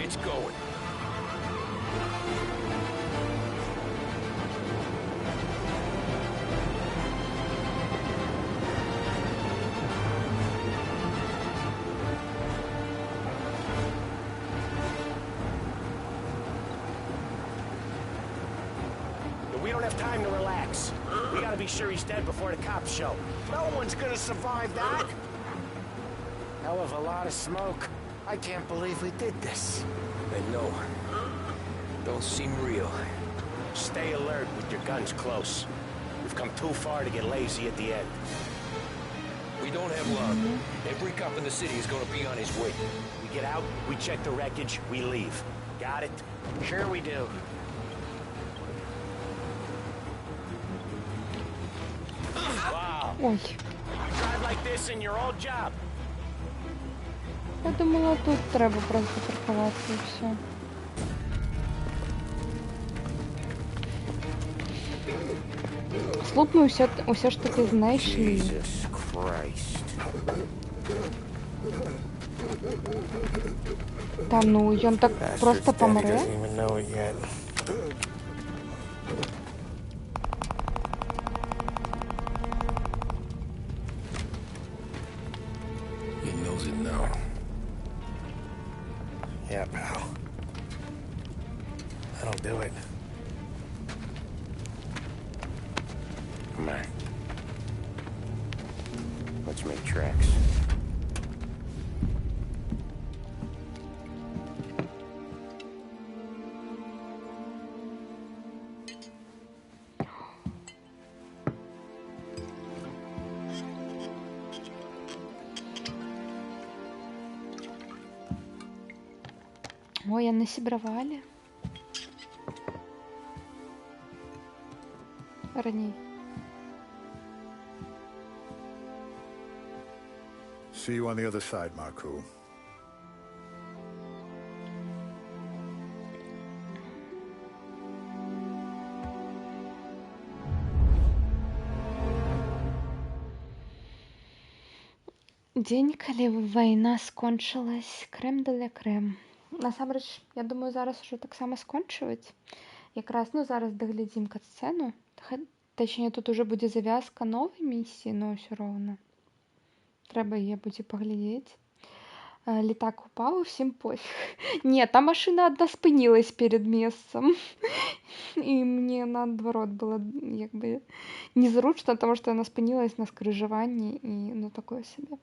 it's going. We don't have time to relax. We gotta be sure he's dead before the cops show. No one's gonna survive that. Hell of a lot of smoke. I can't believe we did this. I know. Don't seem real. Stay alert with your guns close. We've come too far to get lazy at the end. We don't have long. Every cop in the city is gonna be on his way. We get out, we check the wreckage, we leave. Got it? Sure we do. Wow. Ой. You drive like this in your old job. Я думала, тут треба просто паркуватися і все. Слуп ми усе ж таки знайшли. Та ну, ён так просто помре? it now. Yeah, pal. That'll do it. Come on. Let's make tracks. Ой, а насібравали. Раней. See you on the other side, Marku. День, коли війна скончилась, крем де ля крем. Насамрэч, я думаю, зараз уже так само скончивать. Якраз, ну, зараз доглядим катсцену. Точнее, тут уже буде завязка новой миссии, но все равно. Треба її буде поглядеть. Літак упав, всім пофіг. Ні, та машина одна спинилась перед месяцем. І мені наоборот було якби незручно, тому що вона спинилась на скрижуванні і ну такое собі.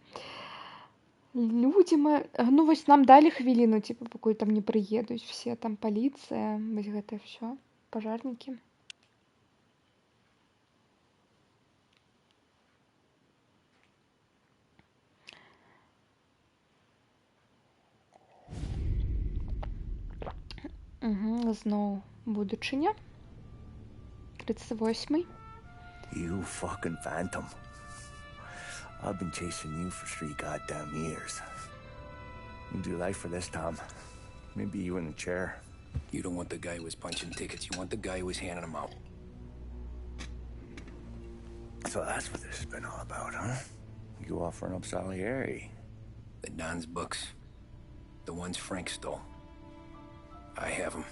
Люди, ну вось нам далі хвіліну, типу, пакуль там не прыедуць все, там паліцыя, вось гэта все, пажарнікі. Угу, зноў будучыня. 38-й. You fucking phantom. I've been chasing you for 3 goddamn years. You do life for this, Tom. Maybe you in the chair. You don't want the guy who was punching tickets. You want the guy who was handing them out. So that's what this has been all about, huh? You offering up Salieri. The Don's books. The ones Frank stole. I have them.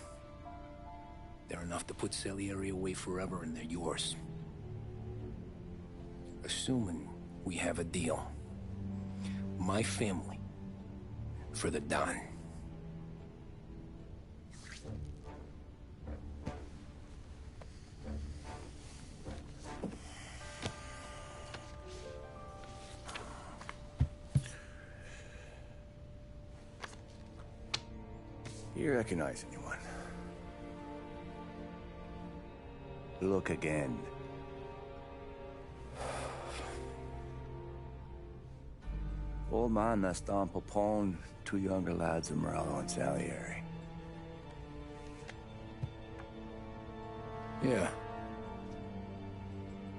They're enough to put Salieri away forever, and they're yours. Assuming we have a deal. My family. For the Don. You recognize anyone? Look again. Old man, that's Don Popone, 2 younger lads of Morello and Salieri. Yeah.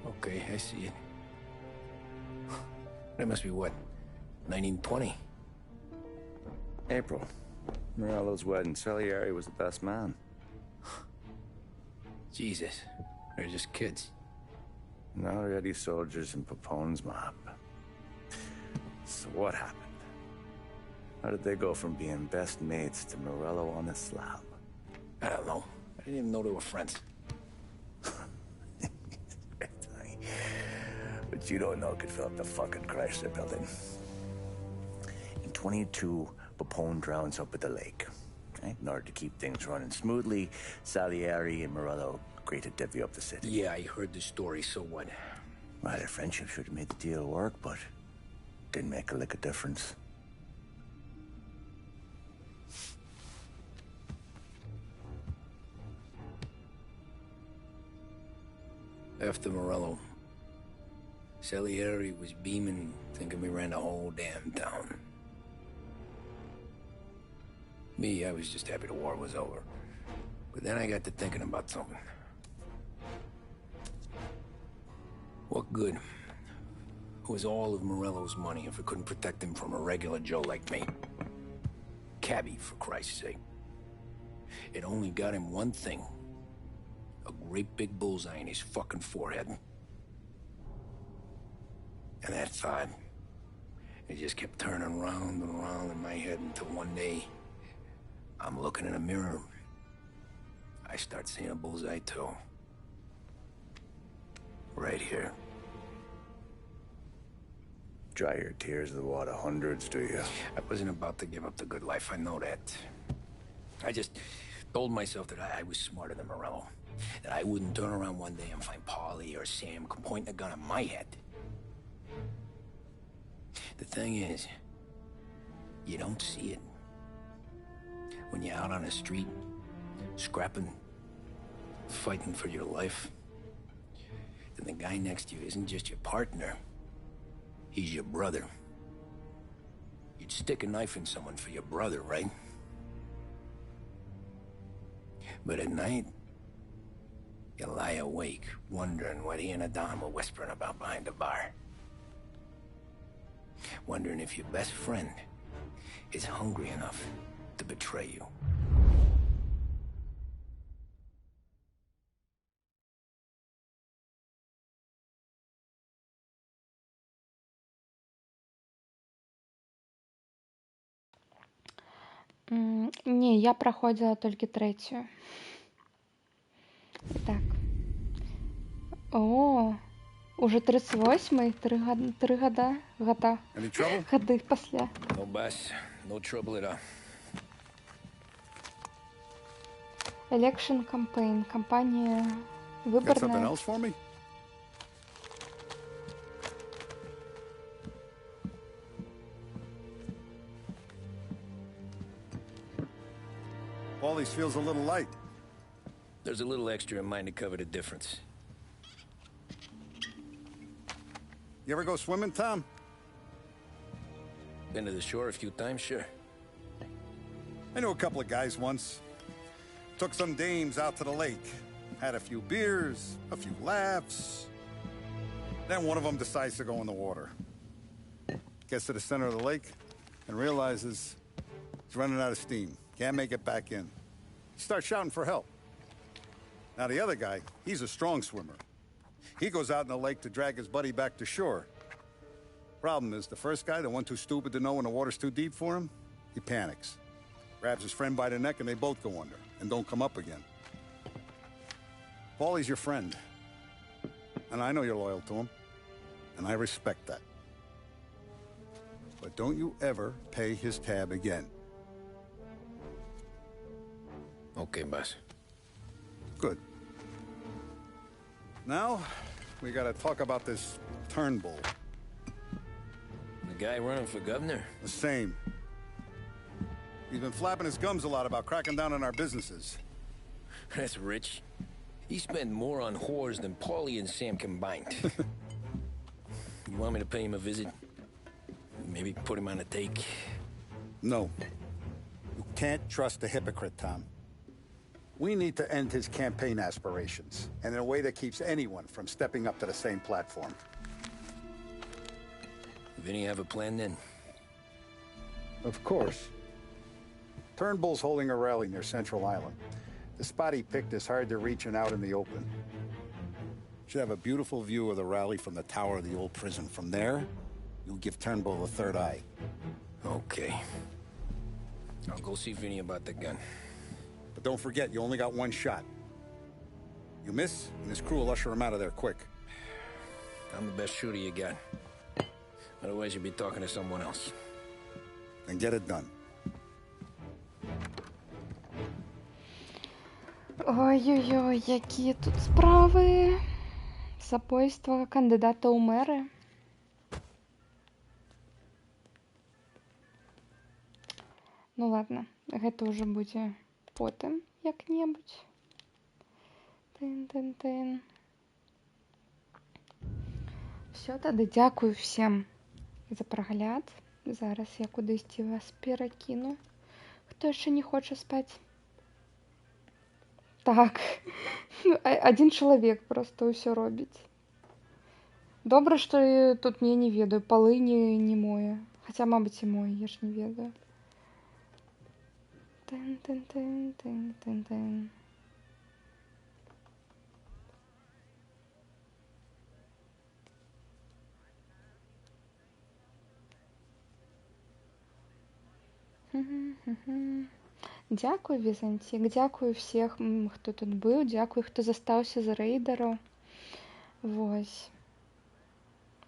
Okay, I see it. That must be what, 1920? April. Morello's wedding. Salieri was the best man. Jesus, they're just kids. Now already soldiers in Papone's mob. So what happened? How did they go from being best mates to Morello on the slab? I don't know. I didn't even know they were friends. But you don't know could fill up the fucking Chrysler building. In 22, Papone drowns up at the lake. Right? In order to keep things running smoothly, Salieri and Morello agreed to divvy up the city. Yeah, I heard the story, so what? Well, their friendship should have made the deal work, but didn't make a lick of difference. After Morello, Salieri was beaming, thinking we ran the whole damn town. Me, I was just happy the war was over. But then I got to thinking about something. What good was all of Morello's money if it couldn't protect him from a regular Joe like me? Cabbie, for Christ's sake. It only got him one thing. A great big bullseye in his fucking forehead. And that thought, it just kept turning round and round in my head until one day, I'm looking in a mirror. I start seeing a bullseye too. Right here. dry your tears of the water hundreds, do you? I wasn't about to give up the good life, I know that. I just told myself that I was smarter than Morello. That I wouldn't turn around one day and find Paulie or Sam pointing a gun at my head. The thing is, you don't see it. When you're out on the street, scrapping, fighting for your life, then the guy next to you isn't just your partner, he's your brother. You'd stick a knife in someone for your brother, right? But at night, you lie awake, wondering what he and Adon were whispering about behind the bar. Wondering if your best friend is hungry enough to betray you. Не, я проходила толькі трэцюю. Так. О, уже 38-й, 3 года. Any trouble? Гады пасля. No, boss. No trouble at all. Election campaign. Кампанія Got something виборная. else for me? Paulie's feels a little light. There's a little extra in mine to cover the difference. You ever go swimming, Tom? Been to the shore a few times, sure. I knew a couple of guys once. Took some dames out to the lake. Had a few beers, a few laughs. Then one of them decides to go in the water. Gets to the center of the lake and realizes he's running out of steam. Can't make it back in. He starts shouting for help. Now the other guy, he's a strong swimmer. He goes out in the lake to drag his buddy back to shore. Problem is, the first guy, the one too stupid to know when the water's too deep for him, he panics. Grabs his friend by the neck and they both go under and don't come up again. Paulie's your friend. And I know you're loyal to him. And I respect that. But don't you ever pay his tab again. Okay, boss. Good. Now, we gotta talk about this Turnbull. The guy running for governor? The same. He's been flapping his gums a lot about cracking down on our businesses. That's rich. He spent more on whores than Paulie and Sam combined. You want me to pay him a visit? Maybe put him on a take? No. You can't trust a hypocrite, Tom. We need to end his campaign aspirations, and in a way that keeps anyone from stepping up to the same platform. Vinny have a plan then? Of course. Turnbull's holding a rally near Central Island. The spot he picked is hard to reach and out in the open. Should have a beautiful view of the rally from the tower of the old prison. From there, you'll give Turnbull the third eye. Okay. I'll go see Vinny about the gun. But don't forget, you only got one shot. You miss, and his crew will usher him out of there quick. I'm the best shooter you got. Otherwise, you'll be talking to someone else. Then get it done. Ой-ой-ой, які тут справи. Забойство кандидата у мери. Ну ладно, гэта ўжо будзе потым як-небудзь. Тын-тын-тын. Все, тады дзякую всем за прагляд. Зараз я кудысьці вас перакіну. Хто яшчэ не хоча спаць? Так, один чалавек просто ўсё робіць. Добра, што тут я не ведаю, палы не мое. Хаця, мабыць, і мое, я ж не ведаю. Тын-тын-тын-тын-тын-тын. Дзякуй, Візантик, дзякуй всех, хто тут быў, дзякуй, хто застаўся з рэйдараў. Вось.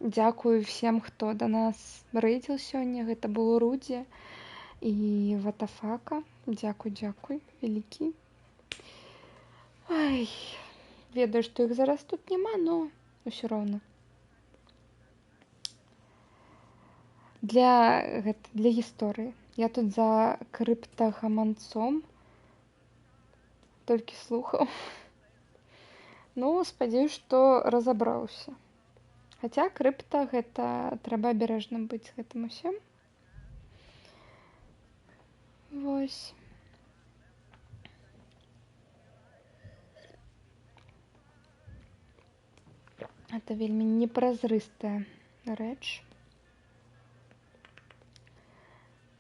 Дзякую всем, хто да нас рэйдзіў сёння. Гэта быў Рудзі і Ватафака. Дзякуй, вялікі. Ай, ведаю, што іх зараз тут няма, но ўсё роўна. Для гісторыі. Я тут за крыптагаманцом толькі слухаў. Ну, спадзяюсь, што разабраўся. Хаця крыпта гэта трэба абережным быць з гэтым усім. Вось. Это вельмі непразрыстая рэч.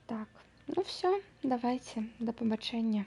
Так, ну все, давайте, да пабачэння.